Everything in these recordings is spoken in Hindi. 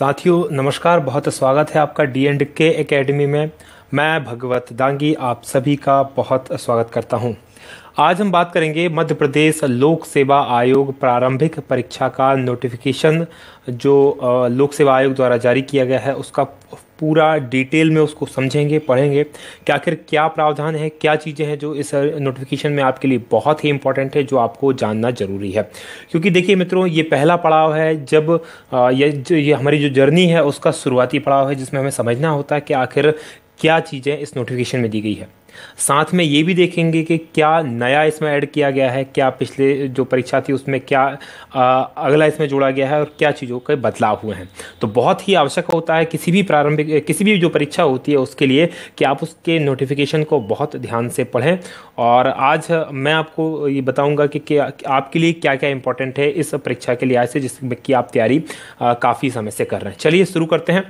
साथियों नमस्कार, बहुत स्वागत है आपका D&K एकेडमी में। मैं भगवत दांगी आप सभी का बहुत स्वागत करता हूं। आज हम बात करेंगे मध्य प्रदेश लोक सेवा आयोग प्रारंभिक परीक्षा का नोटिफिकेशन जो लोक सेवा आयोग द्वारा जारी किया गया है उसका पूरा डिटेल में उसको समझेंगे, पढ़ेंगे कि आखिर क्या प्रावधान है, क्या चीज़ें हैं जो इस नोटिफिकेशन में आपके लिए बहुत ही इंपॉर्टेंट है, जो आपको जानना जरूरी है। क्योंकि देखिए मित्रों, ये पहला पड़ाव है जब ये हमारी जो जर्नी है उसका शुरुआती पड़ाव है, जिसमें हमें समझना होता है कि आखिर क्या चीज़ें इस नोटिफिकेशन में दी गई है। साथ में ये भी देखेंगे कि क्या नया इसमें ऐड किया गया है, क्या पिछले जो परीक्षा थी उसमें क्या अगला इसमें जोड़ा गया है और क्या चीज़ों के बदलाव हुए हैं। तो बहुत ही आवश्यक होता है किसी भी जो परीक्षा होती है उसके लिए कि आप उसके नोटिफिकेशन को बहुत ध्यान से पढ़ें। और आज मैं आपको ये बताऊंगा कि आपके लिए क्या क्या इंपॉर्टेंट है इस परीक्षा के लिहाज से, जिसमें कि आप तैयारी काफ़ी समय से कर रहे हैं। चलिए शुरू करते हैं।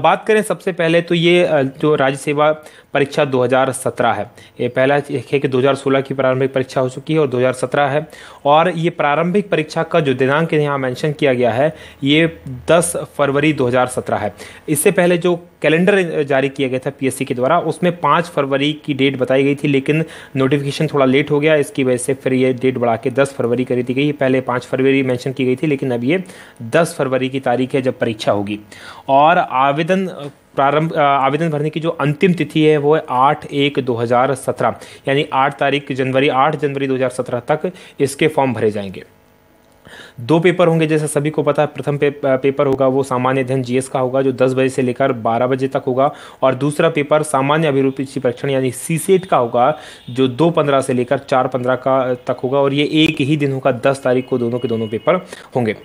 बात करें सबसे पहले तो ये जो राज्य सेवा परीक्षा 2017 है, ये पहला है कि 2016 की प्रारंभिक परीक्षा हो चुकी है और 2017 है। और ये प्रारंभिक परीक्षा का जो दिनांक यहाँ मेंशन किया गया है ये 10 फरवरी 2017 है। इससे पहले जो कैलेंडर जारी किया गया था पीएससी के द्वारा उसमें 5 फरवरी की डेट बताई गई थी, लेकिन नोटिफिकेशन थोड़ा लेट हो गया, इसकी वजह से फिर ये डेट बढ़ा के 10 फरवरी कर दी गई। पहले 5 फरवरी मेंशन की गई थी, लेकिन अब ये 10 फरवरी की तारीख है जब परीक्षा होगी। और आवेदन भरने की जो अंतिम तिथि है वो है 8/1/2017, यानी 8 जनवरी 2017 तक इसके फॉर्म भरे जाएंगे। 2 पेपर होंगे, जैसे सभी को पता है। प्रथम पेपर होगा वो सामान्य अध्ययन जीएस का होगा, जो 10 बजे से लेकर 12 बजे तक होगा। और दूसरा पेपर सामान्य अभिरुचि परीक्षण यानी सीसेट का होगा, जो 2/15 से लेकर 4/15 का तक होगा। और ये एक ही दिन होगा, 10 तारीख को दोनों के दोनों पेपर होंगे।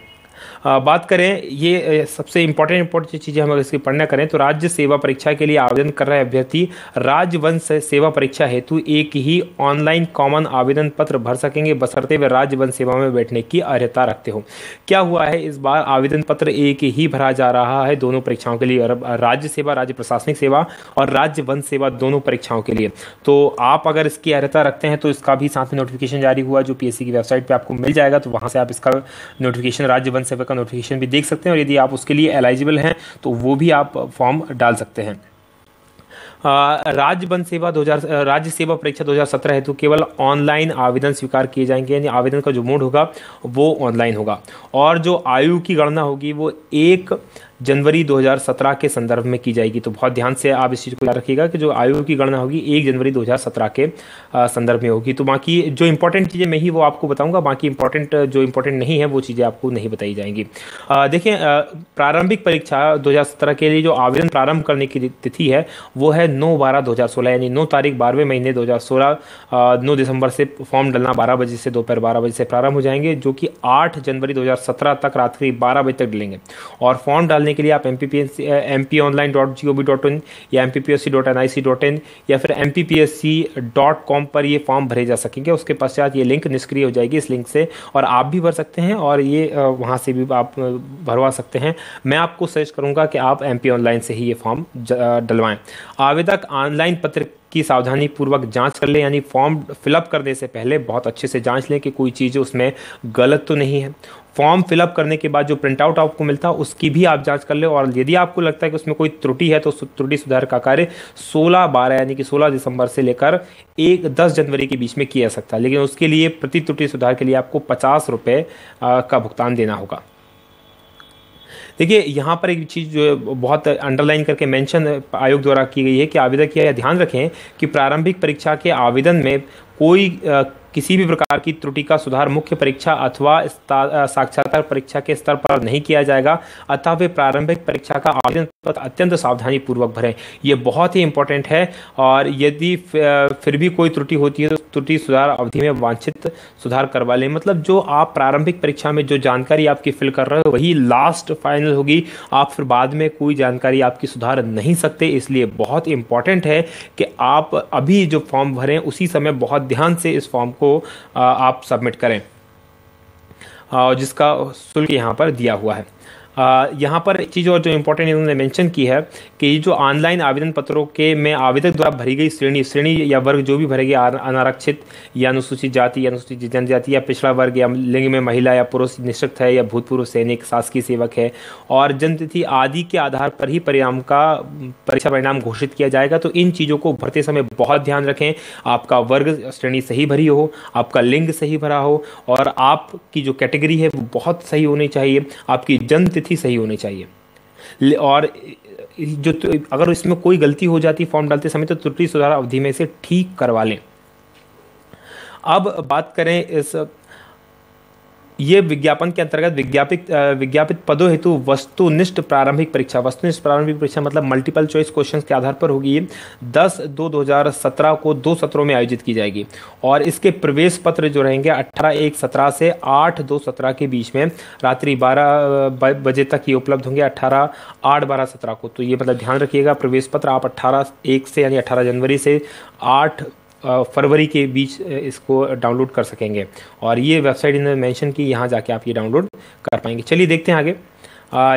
बात करें ये सबसे इंपॉर्टेंट चीज़ें हम इसकी पढ़ना करें तो राज्य सेवा परीक्षा के लिए आवेदन कर रहे अभ्यर्थी राजवंश सेवा परीक्षा हेतु एक ही ऑनलाइन कॉमन आवेदन पत्र भर सकेंगे, बशर्ते वे राजवंश सेवा में बैठने की अर्हता रखते हो। क्या हुआ है, इस बार आवेदन पत्र एक ही भरा जा रहा है दोनों परीक्षाओं के लिए, राज्य सेवा, राज्य प्रशासनिक सेवा और राज्य वन सेवा दोनों परीक्षाओं के लिए। तो आप अगर इसकी अर्हता रखते हैं तो इसका भी साथ में नोटिफिकेशन जारी हुआ जो पीएससी की वेबसाइट पर आपको मिल जाएगा, तो वहाँ से आप इसका नोटिफिकेशन राज्य वन सेवा नोटिफिकेशन भी देख सकते हैं। और यदि आप उसके लिए एलिजिबल हैं तो वो भी आप फॉर्म डाल सकते हैं। राज्य सेवा परीक्षा 2017 हेतु केवल ऑनलाइन आवेदन स्वीकार किए जाएंगे, यानी आवेदन का जो मोड होगा वो ऑनलाइन होगा। और जो आयु की गणना होगी वो 1 जनवरी 2017 के संदर्भ में की जाएगी। तो बहुत ध्यान से आप इस चीज़ को याद रखिएगा कि जो आयु की गणना होगी 1 जनवरी 2017 के संदर्भ में होगी। तो बाकी जो इंपॉर्टेंट चीज़ें मैं ही वो आपको बताऊंगा, बाकी जो इंपॉर्टेंट नहीं है वो चीज़ें आपको नहीं बताई जाएंगी। देखिए, प्रारंभिक परीक्षा 2017 के लिए जो आवेदन प्रारंभ करने की तिथि है वो है 9/12/2016, यानी 9 तारीख 12वें महीने 2016, 9 दिसंबर से फॉर्म डालना 12 बजे से दोपहर 12 बजे से प्रारंभ हो जाएंगे, जो कि 8 जनवरी 2017 तक रात्रि 12 बजे तक डलेंगे। और फॉर्म डालने के लिए आप mpionline.gov.in या mppsc.nic.in या फिर mppsc.com पर ये फॉर्म भरे जा सकेंगे। उसके पश्चात ये लिंक निष्क्रिय हो जाएगी, इस लिंक से और आप भी भर सकते हैं और ये वहाँ से भी आप भरवा सकते हैं। मैं आपको सजेस्ट करूँगा कि आप MP ऑनलाइन से ही ये फॉर्म डलवाएं। आवेदक ऑनलाइन पत्र की सावधानी पूर्वक जांच कर ले, यानी फॉर्म फिलअप करने से पहले बहुत अच्छे से जांच लें कि कोई चीज़ उसमें गलत तो नहीं है। फॉर्म फिलअप करने के बाद जो प्रिंट आउट आपको मिलता है उसकी भी आप जांच कर ले, और यदि आपको लगता है कि उसमें कोई त्रुटि है तो त्रुटि सुधार का कार्य 16/12 यानी कि 16 दिसंबर से लेकर 10 जनवरी के बीच में किया जा सकता है। लेकिन उसके लिए प्रति त्रुटि सुधार के लिए आपको 50 रुपये का भुगतान देना होगा। देखिए, यहाँ पर एक चीज़ जो बहुत अंडरलाइन करके मेंशन आयोग द्वारा की गई है कि आवेदक यह ध्यान रखें कि प्रारंभिक परीक्षा के आवेदन में कोई किसी भी प्रकार की त्रुटि का सुधार मुख्य परीक्षा अथवा साक्षात्कार परीक्षा के स्तर पर नहीं किया जाएगा, अतः वे प्रारंभिक परीक्षा का आवेदन पत्र अत्यंत सावधानी पूर्वक भरें। ये बहुत ही इंपॉर्टेंट है। और यदि फिर भी कोई त्रुटि होती है तो त्रुटि सुधार अवधि में वांछित सुधार करवा लें। मतलब जो आप प्रारंभिक परीक्षा में जो जानकारी आपकी फिल कर रहे हो वही लास्ट फाइनल होगी, आप फिर बाद में कोई जानकारी आपकी सुधार नहीं सकते। इसलिए बहुत इंपॉर्टेंट है कि आप अभी जो फॉर्म भरें उसी समय बहुत ध्यान से इस फॉर्म को आप सबमिट करें, जिसका शुल्क यहाँ पर दिया हुआ है। यहाँ पर एक चीज़ और जो इम्पोर्टेंट इन्होंने मेंशन की है कि जो ऑनलाइन आवेदन पत्रों के में आवेदक द्वारा भरी गई श्रेणी या वर्ग जो भी भरेगी, अनारक्षित या अनुसूचित जाति या अनुसूचित जनजाति या पिछड़ा वर्ग या लिंग में महिला या पुरुष निःशक्त है या भूतपूर्व सैनिक, शासकीय सेवक है, और जन्मतिथि आदि के आधार पर ही परीक्षा परिणाम घोषित किया जाएगा। तो इन चीज़ों को भरते समय बहुत ध्यान रखें, आपका वर्ग श्रेणी सही भरी हो, आपका लिंग सही भरा हो, और आपकी जो कैटेगरी है वो बहुत सही होनी चाहिए, आपकी जन्म तिथि सही होनी चाहिए। और जो अगर इसमें कोई गलती हो जाती फॉर्म डालते समय तो त्रुटि सुधार अवधि में से ठीक करवा लें। अब बात करें ये विज्ञापन के अंतर्गत विज्ञापित पदों हेतु वस्तुनिष्ठ प्रारंभिक परीक्षा मतलब मल्टीपल चॉइस क्वेश्चंस के आधार पर होगी। ये 10/2/2017 को 2 सत्रों में आयोजित की जाएगी, और इसके प्रवेश पत्र जो रहेंगे 18/1/17 से 8/2/17 के बीच में रात्रि 12 बजे तक ये उपलब्ध होंगे, 18/8/12/17 को। तो ये मतलब ध्यान रखिएगा, प्रवेश पत्र आप 18/1 से यानी 18 जनवरी से 8 फरवरी के बीच इसको डाउनलोड कर सकेंगे, और ये वेबसाइट इन्होंने मेंशन की, यहाँ जाके आप ये डाउनलोड कर पाएंगे। चलिए देखते हैं आगे।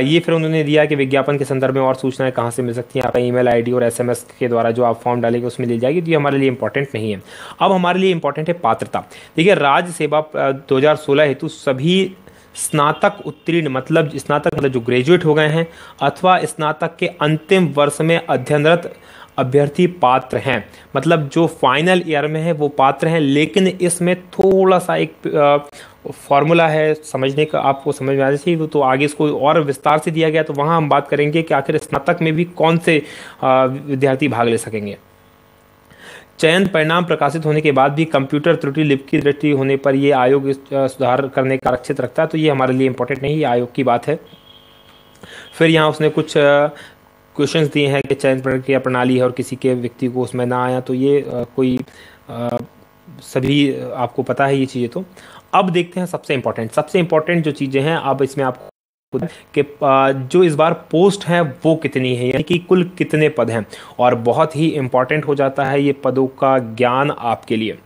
ये फिर उन्होंने दिया कि विज्ञापन के संदर्भ में और सूचनाएं कहाँ से मिल सकती हैं। आपका ईमेल आईडी और एसएमएस के द्वारा जो आप फॉर्म डालेंगे उसमें मिल जाएगी। तो ये हमारे लिए इंपॉर्टेंट नहीं है। अब हमारे लिए इंपॉर्टेंट है पात्रता। देखिए, राज्य सेवा 2016 हेतु सभी स्नातक उत्तीर्ण मतलब जो ग्रेजुएट हो गए हैं अथवा स्नातक के अंतिम वर्ष में अध्ययनरत अभ्यर्थी पात्र हैं। मतलब जो फाइनल ईयर में है वो पात्र हैं, लेकिन इसमें थोड़ा सा एक फॉर्मूला है समझने का, आपको समझ में आ जाए तो आगे इसको और विस्तार से दिया गया। तो वहाँ हम बात करेंगे कि आखिर स्नातक में भी कौन से विद्यार्थी भाग ले सकेंगे। चयन परिणाम प्रकाशित होने के बाद भी कंप्यूटर त्रुटि, लिप की त्रुटि होने पर यह आयोग सुधार करने का आरक्षित रखता है। तो ये हमारे लिए इंपॉर्टेंट नहीं, ये आयोग की बात है। फिर यहाँ उसने कुछ क्वेश्चंस दिए हैं कि चयन प्रक्रिया प्रणाली है और किसी के व्यक्ति को उसमें ना आया, तो ये कोई सभी आपको पता है ये चीज़ें। तो अब देखते हैं सबसे इम्पोर्टेंट जो चीज़ें हैं। अब इसमें आपको कि जो इस बार पोस्ट हैं वो कितनी है, यानी कि कुल कितने पद हैं, और बहुत ही इंपॉर्टेंट हो जाता है ये पदों का ज्ञान आपके लिए।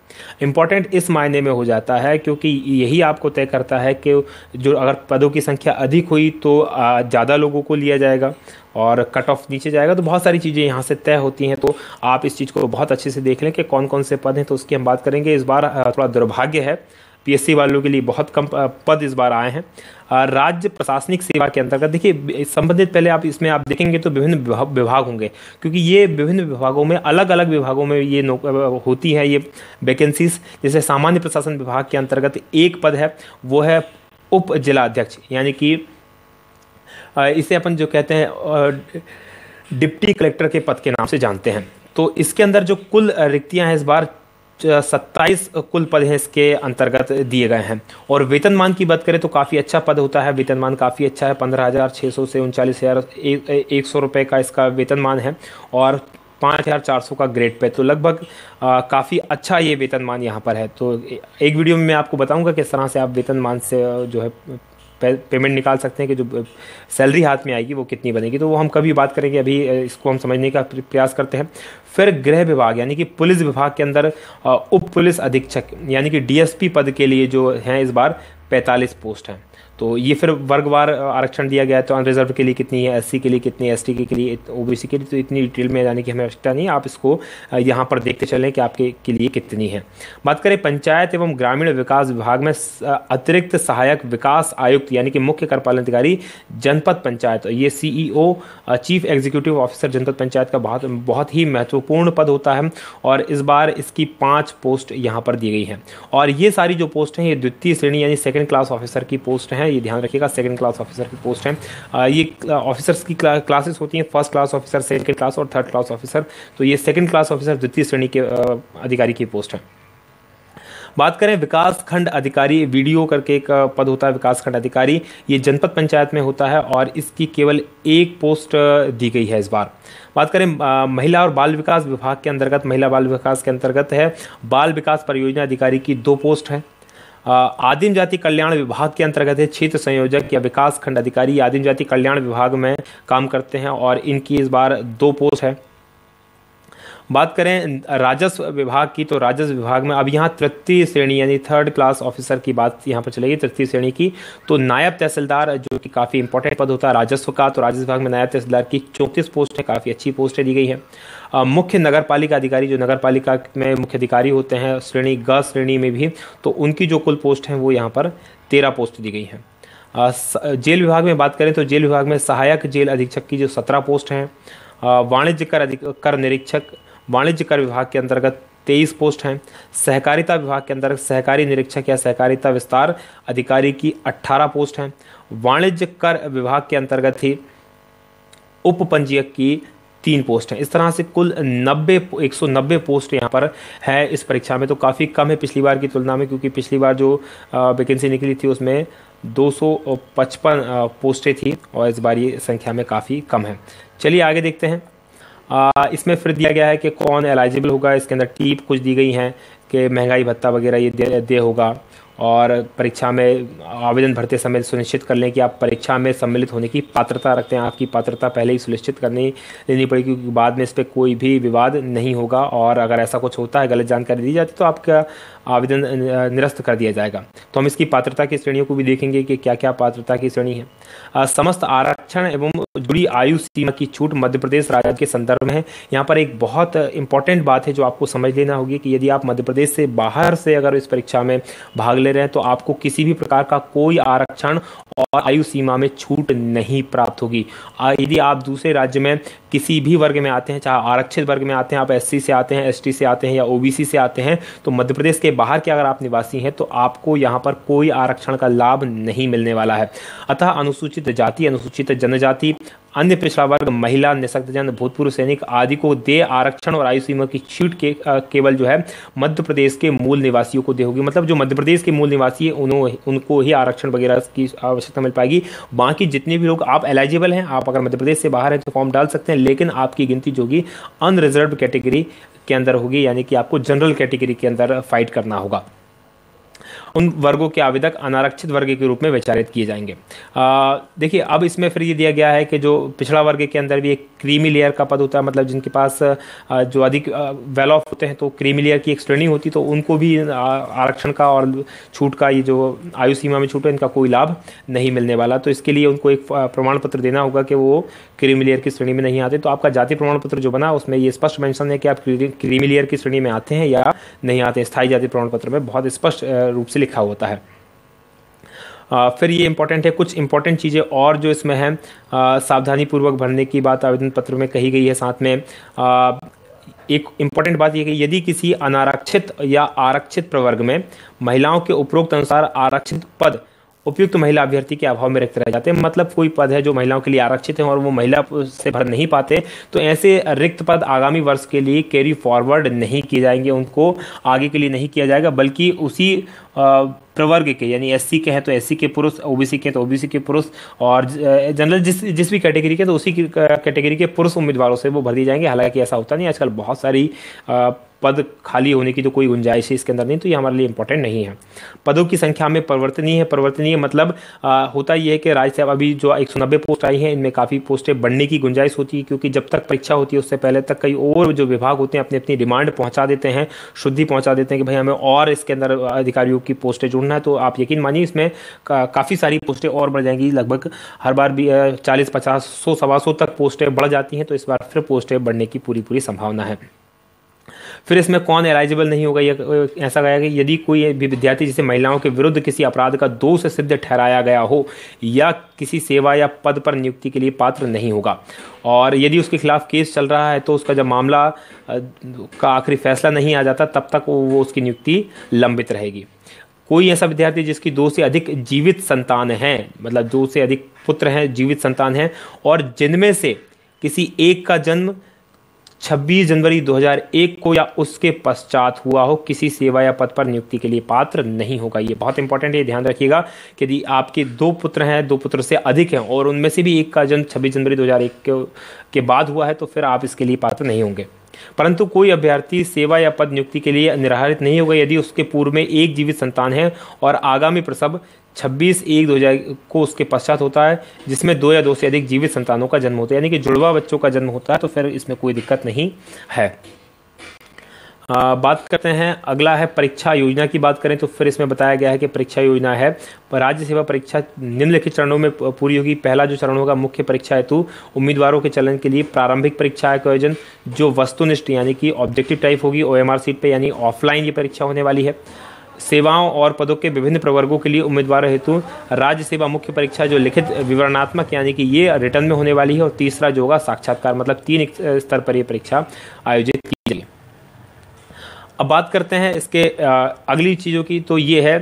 इंपॉर्टेंट इस मायने में हो जाता है क्योंकि यही आपको तय करता है कि जो अगर पदों की संख्या अधिक हुई तो ज़्यादा लोगों को लिया जाएगा और कट ऑफ नीचे जाएगा। तो बहुत सारी चीज़ें यहाँ से तय होती हैं। तो आप इस चीज़ को बहुत अच्छे से देख लें कि कौन कौन से पद हैं, तो उसकी हम बात करेंगे। इस बार थोड़ा दुर्भाग्य है, पीएससी वालों के लिए बहुत कम पद इस बार आए हैं। राज्य प्रशासनिक सेवा के अंतर्गत देखिए संबंधित, पहले आप इसमें आप देखेंगे तो विभिन्न विभाग होंगे, क्योंकि ये विभिन्न विभागों में अलग अलग विभागों में ये होती है ये वैकेंसीज। जैसे सामान्य प्रशासन विभाग के अंतर्गत एक पद है, वो है उप जिला अध्यक्ष, यानी कि इसे अपन जो कहते हैं डिप्टी कलेक्टर के पद के नाम से जानते हैं। तो इसके अंदर जो कुल रिक्तियां हैं इस बार 27 कुल पद हैं इसके अंतर्गत दिए गए हैं। और वेतनमान की बात करें तो काफ़ी अच्छा पद होता है, वेतनमान काफ़ी अच्छा है, 15,600 से 39,100 रुपये का इसका वेतनमान है, और 5,400 का ग्रेड पे। तो लगभग काफ़ी अच्छा ये वेतनमान यहाँ पर है। तो एक वीडियो में मैं आपको बताऊंगा किस तरह से आप वेतनमान से जो है पेमेंट निकाल सकते हैं, कि जो सैलरी हाथ में आएगी वो कितनी बनेगी। तो वो हम कभी बात करेंगे, अभी इसको हम समझने का प्रयास करते हैं। फिर गृह विभाग यानी कि पुलिस विभाग के अंदर उप पुलिस अधीक्षक यानी कि डीएसपी पद के लिए जो हैं इस बार 45 पोस्ट हैं। तो ये फिर वर्गवार आरक्षण दिया गया है। तो अनरिजर्व के लिए कितनी है, एससी के लिए कितनी है, एसटी के लिए, ओबीसी के लिए, तो इतनी डिटेल में जाने की हमें आवश्यकता नहीं है। आप इसको यहाँ पर देखते चलें कि आपके के लिए कितनी है। बात करें पंचायत एवं ग्रामीण विकास विभाग में अतिरिक्त सहायक विकास आयुक्त यानी कि मुख्य कार्यपालन अधिकारी जनपद पंचायत, ये सीईओ चीफ एग्जीक्यूटिव ऑफिसर जनपद पंचायत का बहुत ही महत्वपूर्ण पद होता है। और इस बार इसकी 5 पोस्ट यहाँ पर दी गई हैं। और ये सारी जो पोस्ट हैं ये द्वितीय श्रेणी यानी सेकेंड क्लास ऑफिसर की पोस्ट हैं। ये ध्यान रखिएगा, सेकंड क्लास ऑफिसर की पोस्ट है। ये ऑफिसर्स की क्लासेस होती हैं, first class officer, second class और थर्ड क्लास ऑफिसर। तो ये सेकंड क्लास ऑफिसर द्वितीय श्रेणी के अधिकारी की पोस्ट है। बात करें विकास खंड अधिकारी, वीडियो करके एक पद होता है विकास खंड अधिकारी, ये जनपद पंचायत में होता है और इसकी केवल एक पोस्ट दी गई है इस बार। बात करें महिला और बाल विकास विभाग के अंतर्गत, महिला बाल विकास के अंतर्गत है बाल विकास परियोजना अधिकारी की 2 पोस्ट है। आदिम जाति कल्याण विभाग के अंतर्गत है क्षेत्र संयोजक या विकास खंड अधिकारी, आदिम जाति कल्याण विभाग में काम करते हैं और इनकी इस बार 2 पोस्ट है। बात करें राजस्व विभाग की, तो राजस्व विभाग में अब यहाँ तृतीय श्रेणी यानी थर्ड क्लास ऑफिसर की बात यहाँ पर चलेगी, तृतीय श्रेणी की। तो नायब तहसीलदार जो कि काफ़ी इंपॉर्टेंट पद होता है राजस्व का, तो राजस्व विभाग में नायब तहसीलदार की 34 पोस्ट है, काफ़ी अच्छी पोस्टें दी गई हैं। मुख्य नगर पालिका अधिकारी, जो नगर पालिका में मुख्य अधिकारी होते हैं श्रेणी ग श्रेणी में भी, तो उनकी जो कुल पोस्ट हैं वो यहाँ पर 13 पोस्ट दी गई हैं। जेल विभाग में बात करें तो जेल विभाग में सहायक जेल अधीक्षक की जो 17 पोस्ट हैं। वाणिज्य कर निरीक्षक, वाणिज्य कर विभाग के अंतर्गत 23 पोस्ट हैं। सहकारिता विभाग के अंतर्गत सहकारी निरीक्षक या सहकारिता विस्तार अधिकारी की 18 पोस्ट हैं। वाणिज्य कर विभाग के अंतर्गत ही उप पंजीयक की 3 पोस्ट हैं। इस तरह से कुल 190 पोस्ट यहाँ पर है इस परीक्षा में, तो काफ़ी कम है पिछली बार की तुलना में, क्योंकि पिछली बार जो वैकेंसी निकली थी उसमें 255 पोस्टें थी और इस बार ये संख्या में काफ़ी कम है। चलिए आगे देखते हैं। इसमें फिर दिया गया है कि कौन एलिजिबल होगा। इसके अंदर टिप कुछ दी गई हैं कि महंगाई भत्ता वगैरह ये दे होगा, और परीक्षा में आवेदन भरते समय सुनिश्चित कर लें कि आप परीक्षा में सम्मिलित होने की पात्रता रखते हैं। आपकी पात्रता पहले ही सुनिश्चित लेनी पड़ेगी, क्योंकि बाद में इस पर कोई भी विवाद नहीं होगा, और अगर ऐसा कुछ होता है, गलत जानकारी दी जाती है, तो आपका आवेदन निरस्त कर दिया जाएगा। तो हम इसकी पात्रता की श्रेणियों को भी देखेंगे कि क्या क्या पात्रता की श्रेणी है। समस्त आरक्षण एवं जुड़ी आयु सीमा की छूट मध्य प्रदेश राज्य के संदर्भ में है। यहाँ पर एक बहुत इंपॉर्टेंट बात है जो आपको समझ लेना होगी कि यदि आप मध्य प्रदेश से बाहर से अगर इस परीक्षा में भाग ले रहे हैं तो आपको किसी भी प्रकार का कोई आरक्षण और आयु सीमा में छूट नहीं प्राप्त होगी। यदि आप दूसरे राज्य में किसी भी वर्ग में आते हैं, चाहे आरक्षित वर्ग में आते हैं, आप एससी से आते हैं, एसटी से आते हैं या ओबीसी से आते हैं, तो मध्य प्रदेश के बाहर के अगर आप निवासी हैं तो आपको यहाँ पर कोई आरक्षण का लाभ नहीं मिलने वाला है। अतः अनुसूचित जाति, अनुसूचित जनजाति, अन्य पिछड़ा वर्ग, महिला, निःशक्तजन, भूतपूर्व सैनिक आदि को दे आरक्षण और आयु सीमा की छूट के केवल जो है मध्य प्रदेश के मूल निवासियों को दे होगी। मतलब जो मध्य प्रदेश के मूल निवासी है उनको ही आरक्षण वगैरह की आवश्यकता मिल पाएगी। बाकी जितने भी लोग आप एलिजिबल हैं, आप अगर मध्य प्रदेश से बाहर हैं तो फॉर्म डाल सकते हैं, लेकिन आपकी गिनती जो होगी अनरिजर्व कैटेगरी के अंदर होगी, यानी कि आपको जनरल कैटेगरी के अंदर फाइट करना होगा। उन वर्गों के आवेदक अनारक्षित वर्ग के रूप में विचारित किए जाएंगे। देखिए अब इसमें फिर ये दिया गया है कि जो पिछड़ा वर्ग के अंदर भी एक क्रीमी लेयर का पद होता है, मतलब जिनके पास जो अधिक वेल ऑफ होते हैं, तो क्रीमी लेयर की एक श्रेणी होती, तो उनको भी आरक्षण का और छूट का, ये जो आयु सीमा में छूट है, इनका कोई लाभ नहीं मिलने वाला। तो इसके लिए उनको एक प्रमाण पत्र देना होगा कि वो क्रीमी लेयर की श्रेणी में नहीं आते। तो आपका जाति प्रमाण पत्र जो बना उसमें ये स्पष्ट मेंशन है कि आप क्रीमी लेयर की श्रेणी में आते हैं या नहीं आते। स्थायी जाति प्रमाण पत्र में बहुत स्पष्ट रूप से लिखा होता है। फिर ये इंपॉर्टेंट है, कुछ इंपॉर्टेंट चीज़ें और जो इसमें है, सावधानी पूर्वक भरने की बात आवेदन पत्र में कही गई है। साथ में एक इंपॉर्टेंट बात यह कि यदि किसी अनारक्षित या आरक्षित प्रवर्ग में महिलाओं के उपरोक्त अनुसार आरक्षित पद उपयुक्त महिला अभ्यर्थी के अभाव में रिक्त रह जाते हैं, मतलब कोई पद है जो महिलाओं के लिए आरक्षित है और वो महिला से भर नहीं पाते, तो ऐसे रिक्त पद आगामी वर्ष के लिए कैरी फॉरवर्ड नहीं किए जाएंगे, उनको आगे के लिए नहीं किया जाएगा, बल्कि उसी प्रवर्ग के, यानी एससी के हैं तो एससी के पुरुष, ओबीसी के तो ओबीसी के पुरुष, और जनरल जिस भी कैटेगरी के तो उसी कैटेगरी के पुरुष उम्मीदवारों से वो भर दिए जाएंगे। हालांकि ऐसा होता नहीं, आजकल बहुत सारी पद खाली होने की तो कोई गुंजाइश है इसके अंदर नहीं, तो ये हमारे लिए इंपॉर्टेंट नहीं है। पदों की संख्या में परिवर्तनीय मतलब होता ये है कि राज्य से अभी जो 190 पोस्ट आई हैं, इनमें काफ़ी पोस्टें बढ़ने की गुंजाइश होती है, क्योंकि जब तक परीक्षा होती है उससे पहले तक कई और जो विभाग होते हैं अपनी अपनी डिमांड पहुंचा देते हैं, शुद्धि पहुंचा देते हैं कि भाई हमें और इसके अंदर अधिकारियों की पोस्टें जोड़ना है। तो आप यकीन मानिए इसमें काफ़ी सारी पोस्टें और बढ़ जाएंगी, लगभग हर बार भी 40, 50, 100, 125 तक पोस्टें बढ़ जाती हैं, तो इस बार फिर पोस्टें बढ़ने की पूरी संभावना है। फिर इसमें कौन एलिजिबल नहीं होगा, यह ऐसा गया कि यदि कोई भी विद्यार्थी जिसे महिलाओं के विरुद्ध किसी अपराध का दोष सिद्ध ठहराया गया हो या किसी सेवा या पद पर नियुक्ति के लिए पात्र नहीं होगा, और यदि उसके खिलाफ केस चल रहा है तो उसका जब मामला का आखिरी फैसला नहीं आ जाता तब तक वो उसकी नियुक्ति लंबित रहेगी। कोई ऐसा विद्यार्थी जिसकी 2 से अधिक जीवित संतान हैं, मतलब 2 से अधिक पुत्र हैं, जीवित संतान हैं, और जिनमें से किसी एक का जन्म 26 जनवरी 2001 को या उसके पश्चात हुआ हो, किसी सेवा या पद पर नियुक्ति के लिए पात्र नहीं होगा। ये बहुत इंपॉर्टेंट है, ध्यान रखिएगा कि यदि आपके 2 पुत्र हैं, 2 पुत्र से अधिक हैं और उनमें से भी एक का जन्म 26 जनवरी 2001 के बाद हुआ है, तो फिर आप इसके लिए पात्र नहीं होंगे। परंतु कोई अभ्यर्थी सेवा या पद नियुक्ति के लिए निर्धारित नहीं होगा यदि उसके पूर्व में एक जीवित संतान है और आगामी प्रसव 26/1/2000 को उसके पश्चात होता है, जिसमें 2 या 2 से अधिक जीवित संतानों का जन्म होता है, यानी कि जुड़वा बच्चों का जन्म होता है, तो फिर इसमें कोई दिक्कत नहीं है। बात करते हैं, अगला है परीक्षा योजना की बात करें तो फिर इसमें बताया गया है कि परीक्षा योजना है राज्य सेवा परीक्षा निम्नलिखित चरणों में पूरी होगी। पहला जो चरण होगा मुख्य परीक्षा हेतु उम्मीदवारों के चयन के लिए प्रारंभिक परीक्षा का आयोजन, जो वस्तुनिष्ठ यानी कि ऑब्जेक्टिव टाइप होगी, OMR सीट पे यानी ऑफलाइन ये परीक्षा होने वाली है। सेवाओं और पदों के विभिन्न प्रवर्गों के लिए उम्मीदवारों हेतु राज्य सेवा मुख्य परीक्षा जो लिखित विवरणात्मक यानी कि ये रिटर्न में होने वाली है। और तीसरा जो होगा साक्षात्कार, मतलब 3 स्तर पर ये परीक्षा आयोजित की जाएगी। अब बात करते हैं इसके अगली चीज़ों की, तो ये है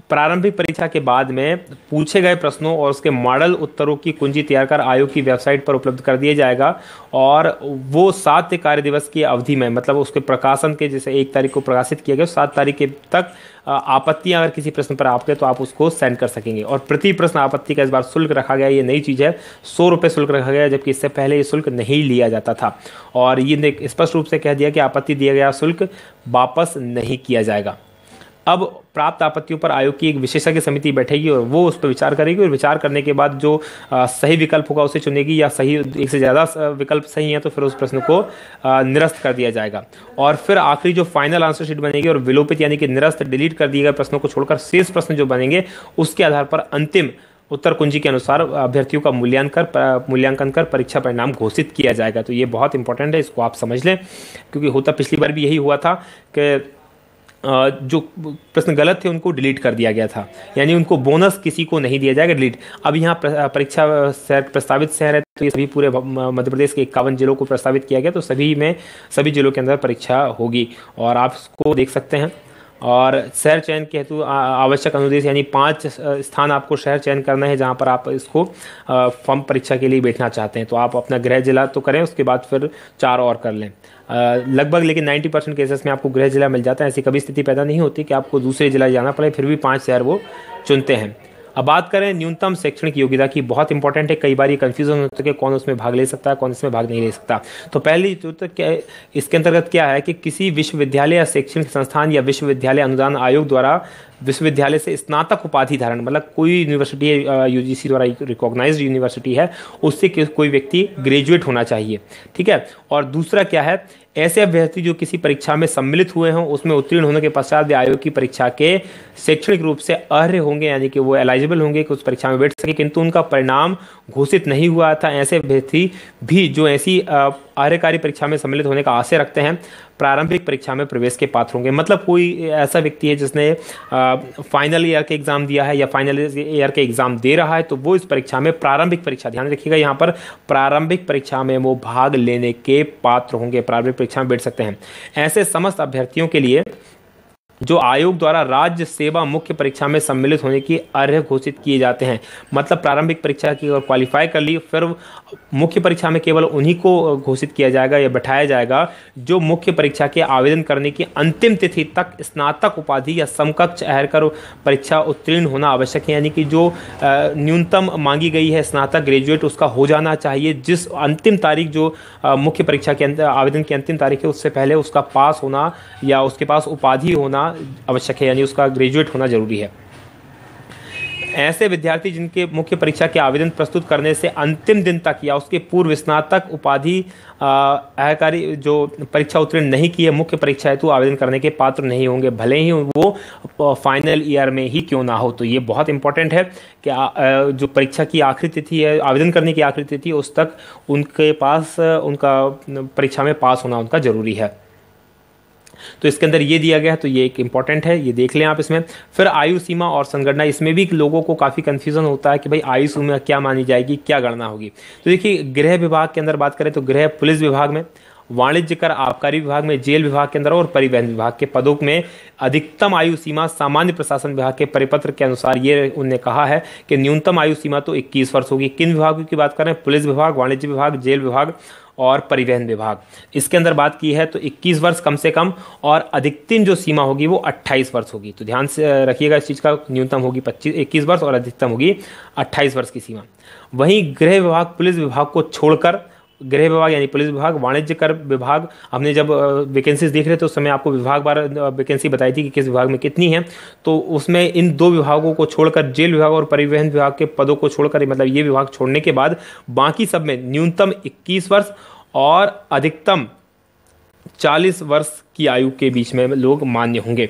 प्रारंभिक परीक्षा के बाद में पूछे गए प्रश्नों और उसके मॉडल उत्तरों की कुंजी तैयार कर आयोग की वेबसाइट पर उपलब्ध कर दिया जाएगा। और वो 7 कार्य दिवस की अवधि में, मतलब उसके प्रकाशन के जैसे 1 तारीख को प्रकाशित किया गया, 7 तारीख के तक आपत्तियां अगर किसी प्रश्न पर आपके तो आप उसको सेंड कर सकेंगे। और प्रति प्रश्न आपत्ति का इस बार शुल्क रखा गया, ये नई चीज़ है, 100 रुपये शुल्क रखा गया, जबकि इससे पहले ये शुल्क नहीं लिया जाता था। और ये स्पष्ट रूप से कह दिया कि आपत्ति दिया गया शुल्क वापस नहीं किया जाएगा। अब प्राप्त आपत्तियों पर आयोग की एक विशेषज्ञ समिति बैठेगी और वो उस पर विचार करेगी, और विचार करने के बाद जो सही विकल्प होगा उसे चुनेगी, या सही एक से ज़्यादा विकल्प सही है तो फिर उस प्रश्न को निरस्त कर दिया जाएगा। और फिर आखिरी जो फाइनल आंसर शीट बनेगी और विलोपित यानी कि निरस्त डिलीट कर दिए गए प्रश्नों को छोड़कर शेष प्रश्न जो बनेंगे उसके आधार पर अंतिम उत्तर कुंजी के अनुसार अभ्यर्थियों का मूल्यांकन कर परीक्षा परिणाम घोषित किया जाएगा। तो ये बहुत इंपॉर्टेंट है, इसको आप समझ लें, क्योंकि होता पिछली बार भी यही हुआ था कि जो प्रश्न गलत थे उनको डिलीट कर दिया गया था, यानी उनको बोनस किसी को नहीं दिया जाएगा, डिलीट। अब यहाँ परीक्षा प्रस्तावित शहर है तो ये सभी पूरे मध्य प्रदेश के 51 जिलों को प्रस्तावित किया गया, तो सभी जिलों के अंदर परीक्षा होगी और आप इसको देख सकते हैं। और शहर चयन के हेतु आवश्यक अनुदेश, यानी 5 स्थान आपको शहर चयन करना है जहां पर आप इसको फॉर्म परीक्षा के लिए बैठना चाहते हैं। तो आप अपना गृह जिला तो करें, उसके बाद फिर 4 और कर लें लगभग। लेकिन 90% केसेस में आपको गृह जिला मिल जाता है, ऐसी कभी स्थिति पैदा नहीं होती कि आपको दूसरे जिला जाना पड़े, फिर भी 5 शहर वो चुनते हैं। अब बात करें न्यूनतम शैक्षणिक योग्यता की, बहुत इंपॉर्टेंट है, कई बार ये कंफ्यूजन होता है कि कौन उसमें भाग ले सकता है कौन इसमें भाग नहीं ले सकता। तो पहली तो क्या इसके अंतर्गत क्या है कि किसी विश्वविद्यालय या शैक्षणिक संस्थान या विश्वविद्यालय अनुदान आयोग द्वारा विश्वविद्यालय से स्नातक उपाधि धारण, मतलब कोई यूनिवर्सिटी है UGC द्वारा रिकॉग्नाइज्ड यूनिवर्सिटी है, उससे कोई व्यक्ति ग्रेजुएट होना चाहिए, ठीक है। और दूसरा क्या है, ऐसे अभ्यर्थी जो किसी परीक्षा में सम्मिलित हुए हों उसमें उत्तीर्ण होने के पश्चात भी आयोग की परीक्षा के शैक्षणिक रूप से अर्ह होंगे, यानी कि वो एलिजिबल होंगे कि उस परीक्षा में बैठ सके, किंतु उनका परिणाम घोषित नहीं हुआ था। ऐसे अभ्यर्थी भी जो ऐसी कार्यकारी परीक्षा में सम्मिलित होने का आशय रखते हैं प्रारंभिक परीक्षा में प्रवेश के पात्र होंगे। मतलब कोई ऐसा व्यक्ति है जिसने फाइनल ईयर के एग्जाम दिया है या फाइनल ईयर के एग्जाम दे रहा है, तो वो इस परीक्षा में प्रारंभिक परीक्षा, ध्यान रखिएगा यहाँ पर प्रारंभिक परीक्षा में वो भाग लेने के पात्र होंगे, प्रारंभिक परीक्षा में बैठ सकते हैं। ऐसे समस्त अभ्यर्थियों के लिए जो आयोग द्वारा राज्य सेवा मुख्य परीक्षा में सम्मिलित होने की अर्ह घोषित किए जाते हैं। मतलब प्रारंभिक परीक्षा की अगर क्वालिफाई कर ली, फिर मुख्य परीक्षा में केवल उन्हीं को घोषित किया जाएगा या बैठाया जाएगा जो मुख्य परीक्षा के आवेदन करने की अंतिम तिथि तक स्नातक उपाधि या समकक्ष अर्ह कर परीक्षा उत्तीर्ण होना आवश्यक है। यानी कि जो न्यूनतम मांगी गई है स्नातक ग्रेजुएट उसका हो जाना चाहिए, जिस अंतिम तारीख जो मुख्य परीक्षा के आवेदन की अंतिम तारीख है उससे पहले उसका पास होना या उसके पास उपाधि होना आवश्यक है, यानी उसका ग्रेजुएट होना जरूरी है। ऐसे विद्यार्थी जिनके मुख्य परीक्षा के आवेदन प्रस्तुत करने से अंतिम दिन तक या उसके पूर्व स्नातक उपाधि कार्यकारी जो परीक्षा उत्तीर्ण नहीं की है मुख्य परीक्षा हेतु आवेदन करने के पात्र नहीं होंगे, भले ही वो फाइनल ईयर में ही क्यों ना हो। तो ये बहुत इंपॉर्टेंट है कि जो परीक्षा की आखिरी तिथि है, आवेदन करने की आखिरी तिथि, उस तक उनके पास उनका परीक्षा में पास होना उनका जरूरी है। तो इसके अंदर ये दिया गया है, तो ये एक इंपॉर्टेंट है, ये देख लें आप इसमें। फिर आयु सीमा और संगणना, इसमें भी लोगों को काफ़ी कंफ्यूजन होता है कि भाई आयु सीमा क्या मानी जाएगी, क्या गणना होगी। तो देखिए गृह विभाग के अंदर बात करें तो गृह पुलिस विभाग में, वाणिज्य कर आबकारी विभाग में, जेल विभाग के अंदर और परिवहन विभाग के पदों में अधिकतम आयु सीमा सामान्य प्रशासन विभाग के परिपत्र के अनुसार ये उन्होंने कहा है कि न्यूनतम आयु सीमा तो 21 वर्ष होगी। किन विभागों की बात करें, पुलिस विभाग, वाणिज्य विभाग, जेल विभाग और परिवहन विभाग। इसके अंदर बात की है तो 21 वर्ष कम से कम, और अधिकतम जो सीमा होगी वो 28 वर्ष होगी। तो ध्यान से रखिएगा इस चीज़ का, न्यूनतम होगी 21 वर्ष और अधिकतम होगी 28 वर्ष की सीमा। वहीं गृह विभाग पुलिस विभाग को छोड़कर, गृह विभाग यानी पुलिस विभाग, वाणिज्य कर विभाग, हमने जब वैकेंसीज देख रहे थे उस समय आपको विभाग बार वैकेंसी बताई थी कि किस विभाग में कितनी है, तो उसमें इन 2 विभागों को छोड़कर, जेल विभाग और परिवहन विभाग के पदों को छोड़कर, मतलब ये विभाग छोड़ने के बाद बाकी सब में न्यूनतम 21 वर्ष और अधिकतम 40 वर्ष की आयु के बीच में लोग मान्य होंगे।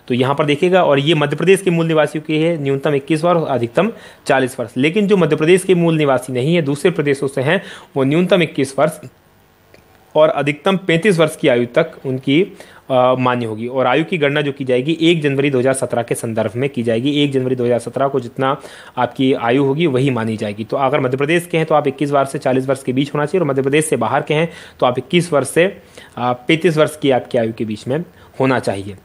तो यहाँ पर देखिएगा, और ये मध्य प्रदेश के मूल निवासियों के है न्यूनतम 21 वर्ष और अधिकतम 40 वर्ष। लेकिन जो मध्य प्रदेश के मूल निवासी नहीं है, दूसरे प्रदेशों से हैं, वो न्यूनतम 21 वर्ष और अधिकतम 35 वर्ष की आयु तक उनकी मान्य होगी। और आयु की गणना जो की जाएगी 1 जनवरी 2017 के संदर्भ में की जाएगी। 1 जनवरी 2017 को जितना आपकी आयु होगी वही मानी जाएगी। तो अगर मध्य प्रदेश के हैं तो आप 21 वर्ष से 40 वर्ष के बीच होना चाहिए, और मध्य प्रदेश से बाहर के हैं तो आप 21 वर्ष से 35 वर्ष की आपकी आयु के बीच में होना चाहिए।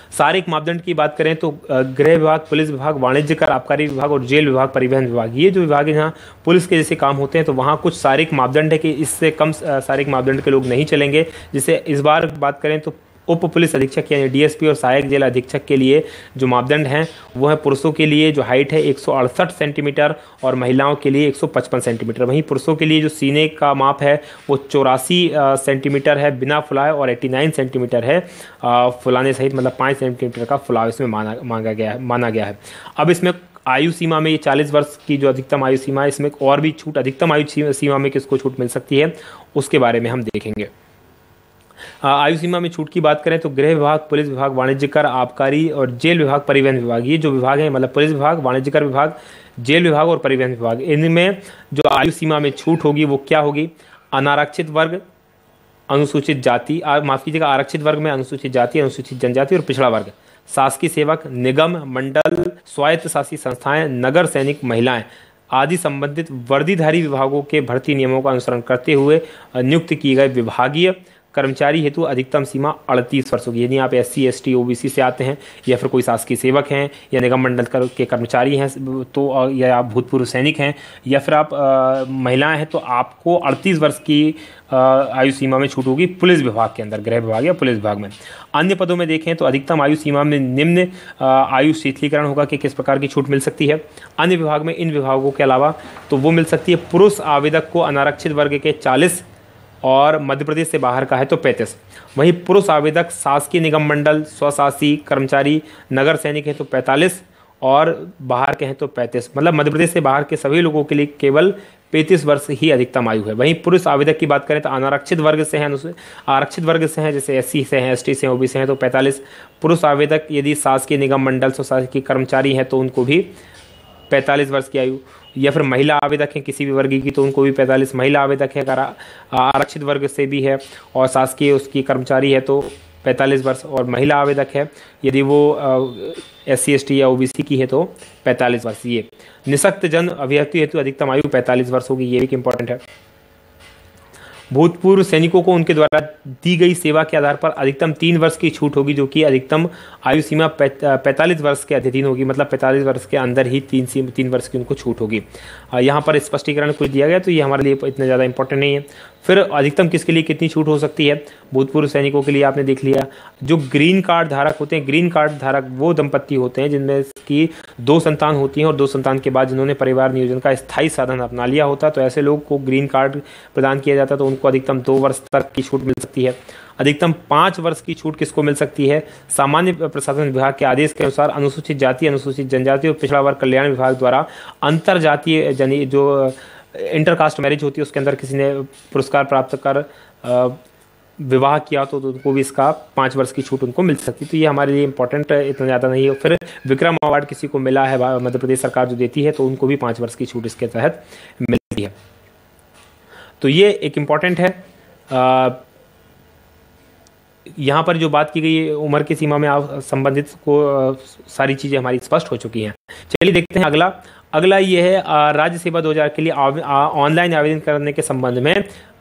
शारीरिक मापदंड की बात करें तो गृह विभाग, पुलिस विभाग, वाणिज्य कर, आबकारी विभाग और जेल विभाग, परिवहन विभाग, ये जो विभाग है जहाँ पुलिस के जैसे काम होते हैं, तो वहाँ कुछ शारीरिक मापदंड है कि इससे कम शारीरिक मापदंड के लोग नहीं चलेंगे। जैसे इस बार बात करें तो उप पुलिस अधीक्षक यानी डीएसपी और सहायक जेल अधीक्षक के लिए जो मापदंड हैं वो है पुरुषों के लिए जो हाइट है 168 सेंटीमीटर और महिलाओं के लिए 155 सेंटीमीटर। वहीं पुरुषों के लिए जो सीने का माप है वो 84 सेंटीमीटर है बिना फुलाए, और 89 सेंटीमीटर है फुलाने सहित, मतलब 5 सेंटीमीटर का फुलाव इसमें माना गया है। अब इसमें आयु सीमा में ये 40 वर्ष की जो अधिकतम आयु सीमा है, इसमें और भी छूट, अधिकतम आयु सीमा में किसको छूट मिल सकती है उसके बारे में हम देखेंगे। आयु सीमा में छूट की बात करें तो गृह विभाग, पुलिस विभाग, वाणिज्य कर, आबकारी और जेल विभाग, परिवहन विभाग, ये जो विभाग हैं, मतलब पुलिस विभाग, वाणिज्य कर विभाग, जेल विभाग और परिवहन विभाग, इनमें जो आयु सीमा में छूट होगी वो क्या होगी? अनारक्षित वर्ग, अनुसूचित जाति, माफ कीजिएगा, आरक्षित वर्ग में अनुसूचित जाति, अनुसूचित जनजाति और पिछड़ा वर्ग, शासकीय सेवक, निगम, मंडल, स्वायत्त शासी संस्थाएं, नगर सैनिक, महिलाएं आदि संबंधित वर्दीधारी विभागों के भर्ती नियमों का अनुसरण करते हुए नियुक्त किए गए विभागीय कर्मचारी हेतु अधिकतम सीमा 38 वर्ष होगी। यदि आप SC, ST, OBC से आते हैं या फिर कोई शासकीय सेवक हैं या निगम मंडल के कर्मचारी हैं तो, या आप भूतपूर्व सैनिक हैं या फिर आप महिलाएं हैं, तो आपको 38 वर्ष की आयु सीमा में छूट होगी पुलिस विभाग के अंदर, गृह विभाग या पुलिस विभाग में। अन्य पदों में देखें तो अधिकतम आयु सीमा में निम्न आयु शिथिलीकरण होगा कि किस प्रकार की छूट मिल सकती है। अन्य विभाग में इन विभागों के अलावा तो वो मिल सकती है पुरुष आवेदक को अनारक्षित वर्ग के 40 और मध्य प्रदेश से बाहर का है तो 35। वहीं पुरुष आवेदक शासकीय निगम मंडल, स्वशासी कर्मचारी, नगर सैनिक है तो 45 और बाहर के हैं तो 35। मतलब मध्य प्रदेश से बाहर के सभी लोगों के लिए केवल 35 वर्ष ही अधिकतम आयु है। वहीं पुरुष आवेदक की बात करें तो अनारक्षित वर्ग से हैं, आरक्षित वर्ग से हैं, जैसे SC से हैं, ST से हैं, OBC से हैं तो 45। पुरुष आवेदक यदि शासकीय निगम मंडल, स्वशासी कर्मचारी हैं तो उनको भी 45 वर्ष की आयु, या फिर महिला आवेदक हैं किसी भी वर्ग की तो उनको भी 45। महिला आवेदक है अगर आरक्षित वर्ग से भी है और शासकीय उसकी कर्मचारी है तो 45 वर्ष, और महिला आवेदक है यदि वो SC, ST या OBC की है तो 45 वर्ष। ये निःशक्त जन अभ्यर्थी हेतु अधिकतम आयु 45 वर्ष होगी, ये भी इंपॉर्टेंट है। भूतपूर्व सैनिकों को उनके द्वारा दी गई सेवा के आधार पर अधिकतम 3 वर्ष की छूट होगी, जो कि अधिकतम आयु सीमा 45 वर्ष के अधीन होगी। मतलब 45 वर्ष के अंदर ही 3 वर्ष की उनको छूट होगी। यहाँ पर स्पष्टीकरण कुछ दिया गया तो ये हमारे लिए इतना ज़्यादा इंपॉर्टेंट नहीं है। फिर अधिकतम किसके लिए कितनी छूट हो सकती है? भूतपूर्व सैनिकों के लिए आपने देख लिया। जो ग्रीन कार्ड धारक होते हैं, ग्रीन कार्ड धारक वो दंपत्ति होते हैं जिनमें की 2 संतान होती हैं और 2 संतान के बाद जिन्होंने परिवार नियोजन का स्थायी साधन अपना लिया होता, तो ऐसे लोग को ग्रीन कार्ड प्रदान किया जाता, तो उनको अधिकतम 2 वर्ष तक की छूट मिल सकती है। अधिकतम 5 वर्ष की छूट किसको मिल सकती है? सामान्य प्रशासन विभाग के आदेश के अनुसार अनुसूचित जाति, अनुसूचित जनजाति और पिछड़ा वर्ग कल्याण विभाग द्वारा अंतर जातीय जो इंटरकास्ट मैरिज होती है उसके अंदर किसी ने पुरस्कार प्राप्त कर विवाह किया तो उनको भी इसका 5 वर्ष की छूट उनको मिल सकती है। तो ये हमारे लिए इंपॉर्टेंट इतना ज़्यादा नहीं है। फिर विक्रम अवार्ड किसी को मिला है, मध्य प्रदेश सरकार जो देती है, तो उनको भी 5 वर्ष की छूट इसके तहत मिलती है। तो ये एक इम्पॉर्टेंट है। यहाँ पर जो बात की गई है उम्र की सीमा में संबंधित को सारी चीज़ें हमारी स्पष्ट हो चुकी हैं। चलिए देखते हैं अगला ये है राज्य सेवा 2000 के लिए ऑनलाइन आवेदन करने के संबंध में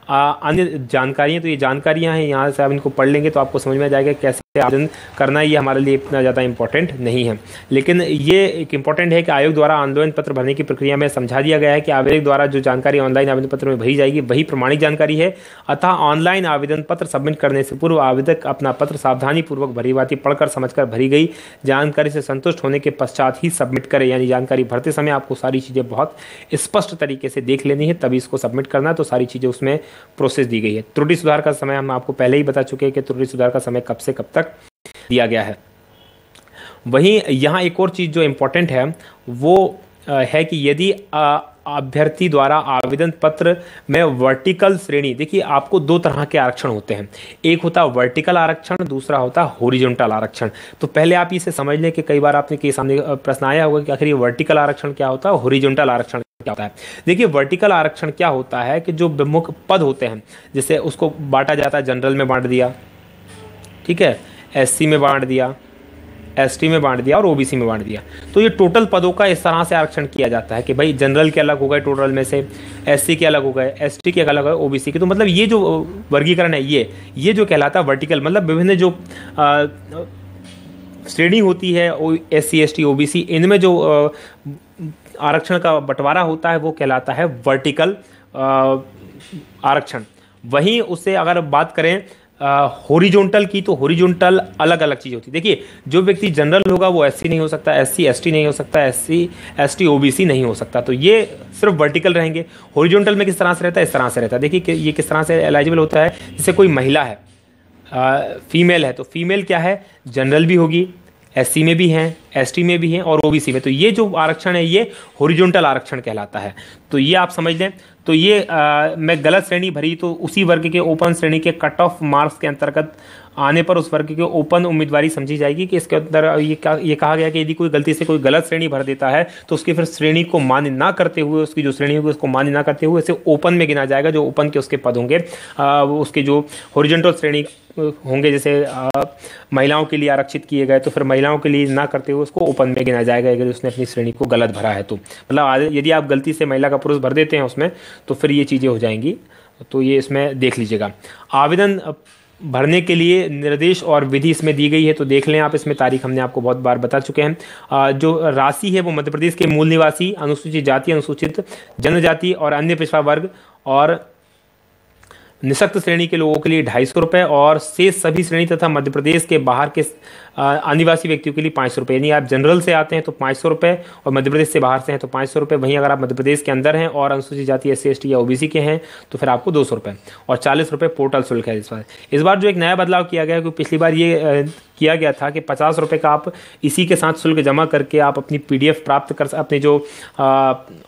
अन्य जानकारियाँ। तो ये जानकारियाँ हैं, यहाँ से आप इनको पढ़ लेंगे तो आपको समझ में आ जाएगा कैसे आवेदन करना है। ये हमारे लिए इतना ज़्यादा इंपॉर्टेंट नहीं है, लेकिन ये एक इंपॉर्टेंट है कि आयोग द्वारा आवेदन पत्र भरने की प्रक्रिया में समझा दिया गया है कि आवेदक द्वारा जो जानकारी ऑनलाइन आवेदन पत्र में भरी जाएगी वही प्रमाणिक जानकारी है। अतः ऑनलाइन आवेदन पत्र सबमिट करने से पूर्व आवेदक अपना पत्र सावधानी पूर्वक भली भांति पढ़कर समझकर भरी गई जानकारी से संतुष्ट होने के पश्चात ही सबमिट करें। यानी जानकारी भरते समय आपको सारी चीज़ें बहुत स्पष्ट तरीके से देख लेनी है, तभी इसको सबमिट करना है। तो सारी चीज़ें उसमें प्रोसेस दी गई है। त्रुटि सुधार का समय हम आपको पहले ही बता चुके हैं कि त्रुटि सुधार का समय कब से कब तक दिया गया है। वहीं यहाँ एक और चीज़ जो इम्पोर्टेंट है वो है कि यदि अभ्यर्थी द्वारा आवेदन पत्र में वर्टिकल श्रेणी, देखिए आपको दो तरह के आरक्षण होते हैं, एक होता है वर्टिकल आरक्षण, दूसरा होता है हॉरिजॉन्टल आरक्षण। तो पहले आप इसे समझ लें कि कई बार आपने के सामने प्रश्न आया होगा कि आखिर ये वर्टिकल आरक्षण क्या होता है, हॉरिजॉन्टल आरक्षण क्या होता है। देखिए वर्टिकल आरक्षण क्या होता है कि जो प्रमुख पद होते हैं, जैसे उसको बांटा जाता है, जनरल में बांट दिया, ठीक है, एससी में बांट दिया, एसटी में बांट दिया और ओबीसी में बांट दिया। तो ये टोटल पदों का इस तरह से आरक्षण किया जाता है कि भाई जनरल के अलग हो गए टोटल में से, एससी के अलग हो गए, एसटी के अलग हो गए, ओबीसी के। तो मतलब ये जो वर्गीकरण है ये जो कहलाता है वर्टिकल, मतलब विभिन्न जो श्रेणी होती है एससी एसटी ओबीसी, इनमें जो आरक्षण का बंटवारा होता है वो कहलाता है वर्टिकल आरक्षण। वहीं उससे अगर बात करें हॉरिजॉन्टल की, तो हॉरिजॉन्टल अलग अलग चीज होती है। देखिए जो व्यक्ति जनरल होगा वो एससी नहीं हो सकता, एससी एसटी नहीं हो सकता, एससी एसटी ओबीसी नहीं हो सकता। तो ये सिर्फ वर्टिकल रहेंगे। हॉरिजॉन्टल में किस तरह से रहता है, इस तरह से रहता है। देखिए ये किस तरह से एलिजिबल होता है, जैसे कोई महिला है, फीमेल है, तो फीमेल क्या है, जनरल भी होगी, एससी में भी हैं, एसटी में भी हैं और ओबीसी में। तो ये जो आरक्षण है ये हॉरिजॉन्टल आरक्षण कहलाता है। तो ये आप समझ लें। तो ये मैं गलत श्रेणी भरी तो उसी वर्ग के ओपन श्रेणी के कट ऑफ मार्क्स के अंतर्गत आने पर उस वर्ग के ओपन उम्मीदवारी समझी जाएगी कि इसके अंदर ये कहा गया कि यदि कोई गलती से कोई गलत श्रेणी भर देता है तो उसकी फिर श्रेणी को मान्य ना करते हुए, उसकी जो श्रेणी होगी उसको मान्य ना करते हुए इसे ओपन में गिना जाएगा। जो ओपन के उसके पद होंगे, उसके जो हॉरिजॉन्टल श्रेणी होंगे, जैसे महिलाओं के लिए आरक्षित किए गए तो फिर महिलाओं के लिए ना करते हुए उसको ओपन में गिना जाएगा अगर उसने अपनी श्रेणी को गलत भरा है। तो मतलब यदि आप गलती से महिला का पुरुष भर देते हैं उसमें तो फिर ये चीज़ें हो जाएंगी। तो ये इसमें देख लीजिएगा। आवेदन भरने के लिए निर्देश और विधि इसमें दी गई है, तो देख लें आप। इसमें तारीख हमने आपको बहुत बार बता चुके हैं। जो राशि है वो मध्य प्रदेश के मूल निवासी, अनुसूचित जाति, अनुसूचित जनजाति और अन्य पिछड़ा वर्ग और निःशक्त श्रेणी के लोगों के लिए 250 रुपये और शेष सभी श्रेणी तथा मध्य प्रदेश के बाहर के आदिवासी व्यक्तियों के लिए 500 रुपये। यानी आप जनरल से आते हैं तो 500 रुपये और मध्य प्रदेश से बाहर से हैं तो 500 रुपये। वहीं अगर आप मध्य प्रदेश के अंदर हैं और अनुसूचित जाति एससी एसटी या ओबीसी के हैं तो फिर आपको 200 रुपये और 40 रुपये पोर्टल शुल्क है। इस बार जो एक नया बदलाव किया गया है, क्योंकि पिछली बार ये किया गया था कि 50 रुपये का आप इसी के साथ शुल्क जमा करके आप अपनी PDF प्राप्त कर, अपनी जो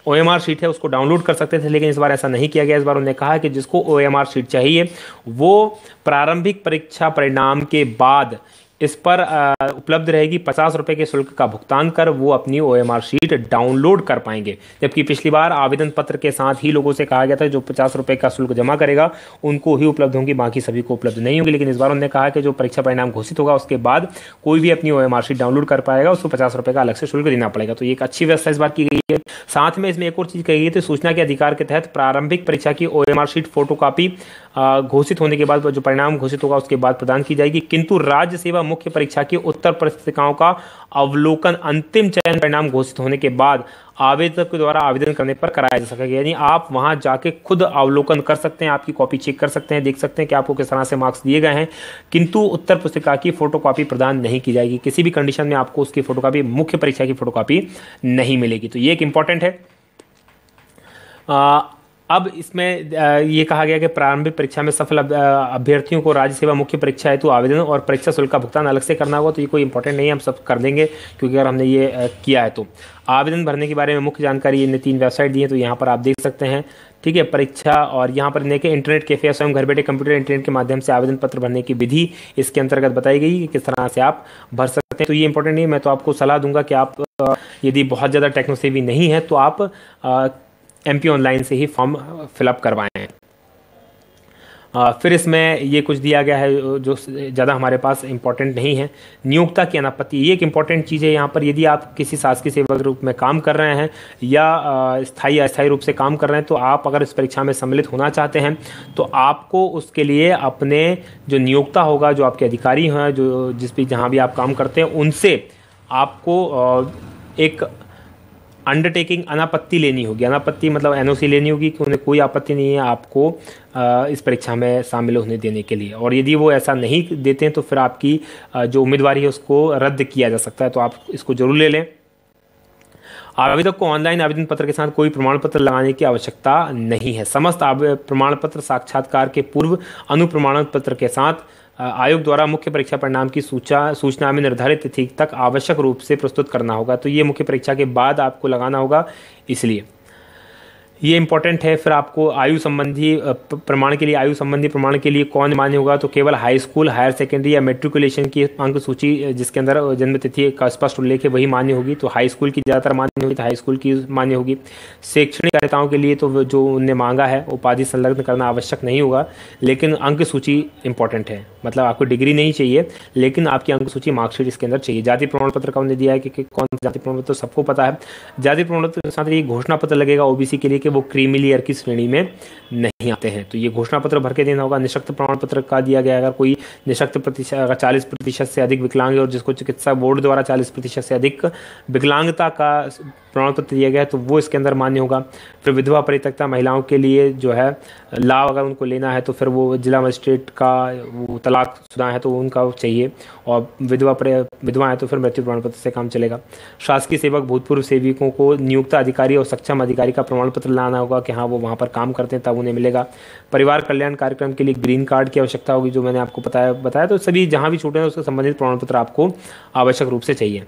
OMR शीट है उसको डाउनलोड कर सकते थे, लेकिन इस बार ऐसा नहीं किया गया। इस बार उन्होंने कहा कि जिसको OMR शीट चाहिए वो प्रारंभिक परीक्षा परिणाम के बाद इस पर उपलब्ध रहेगी। 50 रुपये के शुल्क का भुगतान कर वो अपनी OMR शीट डाउनलोड कर पाएंगे। जबकि पिछली बार आवेदन पत्र के साथ ही लोगों से कहा गया था जो 50 रुपये का शुल्क जमा करेगा उनको ही उपलब्ध होंगी, बाकी सभी को उपलब्ध नहीं होंगी। लेकिन इस बार उन्होंने कहा कि जो परीक्षा परिणाम घोषित होगा उसके बाद कोई भी अपनी OMR शीट डाउनलोड कर पाएगा, उसको 50 रुपये का अलग से शुल्क देना पड़ेगा। तो ये एक अच्छी व्यवस्था इस बार की गई है। साथ में इसमें एक और चीज़ कही गई थी, सूचना के अधिकार के तहत प्रारंभिक परीक्षा की OMR शीट फोटोकॉपी घोषित होने के बाद, जो परिणाम घोषित होगा उसके बाद प्रदान की जाएगी। किंतु राज्य सेवा मुख्य परीक्षा की उत्तर पुस्तिकाओं का अवलोकन अंतिम चयन परिणाम घोषित होने के बाद आवेदक के द्वारा आवेदन करने पर कराया जा सकेगा। यानी आप वहां जाके खुद अवलोकन कर सकते हैं, आपकी कॉपी चेक कर सकते हैं, देख सकते हैं कि आपको किस तरह से मार्क्स दिए गए हैं। किंतु उत्तर पुस्तिका की फोटोकॉपी प्रदान नहीं की जाएगी। किसी भी कंडीशन में आपको उसकी फोटोकॉपी, मुख्य परीक्षा की फोटोकॉपी नहीं मिलेगी। तो ये एक इंपॉर्टेंट है। अब इसमें ये कहा गया कि प्रारंभिक परीक्षा में सफल अभ्यर्थियों को राज्य सेवा मुख्य परीक्षा हेतु आवेदन और परीक्षा शुल्क का भुगतान अलग से करना होगा। तो ये कोई इंपॉर्टेंट नहीं है, हम सब कर देंगे क्योंकि अगर हमने ये किया है तो। आवेदन भरने के बारे में मुख्य जानकारी इन्हें 3 वेबसाइट दी है, तो यहाँ पर आप देख सकते हैं, ठीक है। परीक्षा और यहाँ पर देखिए इंटरनेट कैफे, स्वयं घर बैठे कंप्यूटर इंटरनेट के माध्यम से आवेदन पत्र भरने की विधि इसके अंतर्गत बताई गई कि किस तरह से आप भर सकते हैं। तो ये इंपॉर्टेंट नहीं है। मैं तो आपको सलाह दूंगा कि आप यदि बहुत ज़्यादा टेक्नोसेवी नहीं है तो आप MP ऑनलाइन से ही फॉर्म फिलअप करवाएं। फिर इसमें ये कुछ दिया गया है जो ज़्यादा हमारे पास इंपॉर्टेंट नहीं है। नियोक्ता की अनापत्ति, ये एक इंपॉर्टेंट चीज़ है यहाँ पर। यदि आप किसी शासकीय सेवक के रूप में काम कर रहे हैं या स्थायी अस्थायी रूप से काम कर रहे हैं, तो आप अगर इस परीक्षा में सम्मिलित होना चाहते हैं तो आपको उसके लिए अपने जो नियोक्ता होगा, जो आपके अधिकारी हैं, जो जिस भी जहाँ भी आप काम करते हैं, उनसे आपको एक अंडरटेकिंग अनापत्ति लेनी होगी। अनापत्ति मतलब NOC लेनी होगी कि उन्हें कोई आपत्ति नहीं है आपको इस परीक्षा में शामिल होने देने के लिए। और यदि वो ऐसा नहीं देते हैं तो फिर आपकी जो उम्मीदवारी है उसको रद्द किया जा सकता है। तो आप इसको जरूर ले लें। आवेदक को ऑनलाइन आवेदन पत्र के साथ कोई प्रमाण पत्र लगाने की आवश्यकता नहीं है। समस्त प्रमाण पत्र साक्षात्कार के पूर्व अनुप्रमाण पत्र के साथ आयोग द्वारा मुख्य परीक्षा परिणाम की सूचना में निर्धारित तिथि तक आवश्यक रूप से प्रस्तुत करना होगा। तो ये मुख्य परीक्षा के बाद आपको लगाना होगा, इसलिए ये इंपॉर्टेंट है। फिर आपको आयु संबंधी प्रमाण के लिए, आयु संबंधी प्रमाण के लिए कौन मान्य होगा, तो केवल हाई स्कूल, हायर सेकेंडरी या मेट्रिकुलेशन की अंक सूची जिसके अंदर जन्म तिथि का स्पष्ट उल्लेख है वही मान्य होगी। तो हाई स्कूल की ज़्यादातर मान्य होगी, तो हाई स्कूल की मान्य होगी। शैक्षणिक कार्यताओं के लिए तो जो उनने मांगा है उपाधि संलग्न करना आवश्यक नहीं होगा, लेकिन अंक सूची इंपॉर्टेंट है। मतलब आपको डिग्री नहीं चाहिए, लेकिन आपकी अंक सूची मार्कशीट इसके अंदर चाहिए। जाति प्रमाण पत्र का उन्होंने दिया है कि कौन जाति प्रमाण पत्र, सबको पता है। जाति प्रमाण पत्र के साथ ये घोषणा पत्र लगेगा ओबीसी के लिए कि वो क्रीमी लेयर की श्रेणी में नहीं आते हैं, तो ये घोषणा पत्र भर के देना होगा। निःशक्त प्रमाण पत्र का दिया गया, अगर कोई निःशक्त प्रतिशत, अगर 40% से अधिक विकलांग है और जिसको चिकित्सा बोर्ड द्वारा 40% से अधिक विकलांगता का प्रमाण पत्र दिया गया है तो वो इसके अंदर मान्य होगा। फिर विधवा परित्यक्ता महिलाओं के लिए जो है लाभ अगर उनको लेना है तो फिर वो जिला मजिस्ट्रेट का, वो तलाकशुदा है तो उनका चाहिए, और विधवा है तो फिर मृत्यु प्रमाण पत्र से काम चलेगा। शासकीय सेवक, भूतपूर्व सेवकों को नियुक्त अधिकारी और सक्षम अधिकारी का प्रमाण पत्र लाना होगा कि हाँ वो वहाँ पर काम करते हैं, तब उन्हें मिलेगा। परिवार कल्याण कार्यक्रम के लिए ग्रीन कार्ड की आवश्यकता होगी, जो मैंने आपको बताया। तो सभी जहाँ भी छूटे हैं उससे संबंधित प्रमाण पत्र आपको आवश्यक रूप से चाहिए,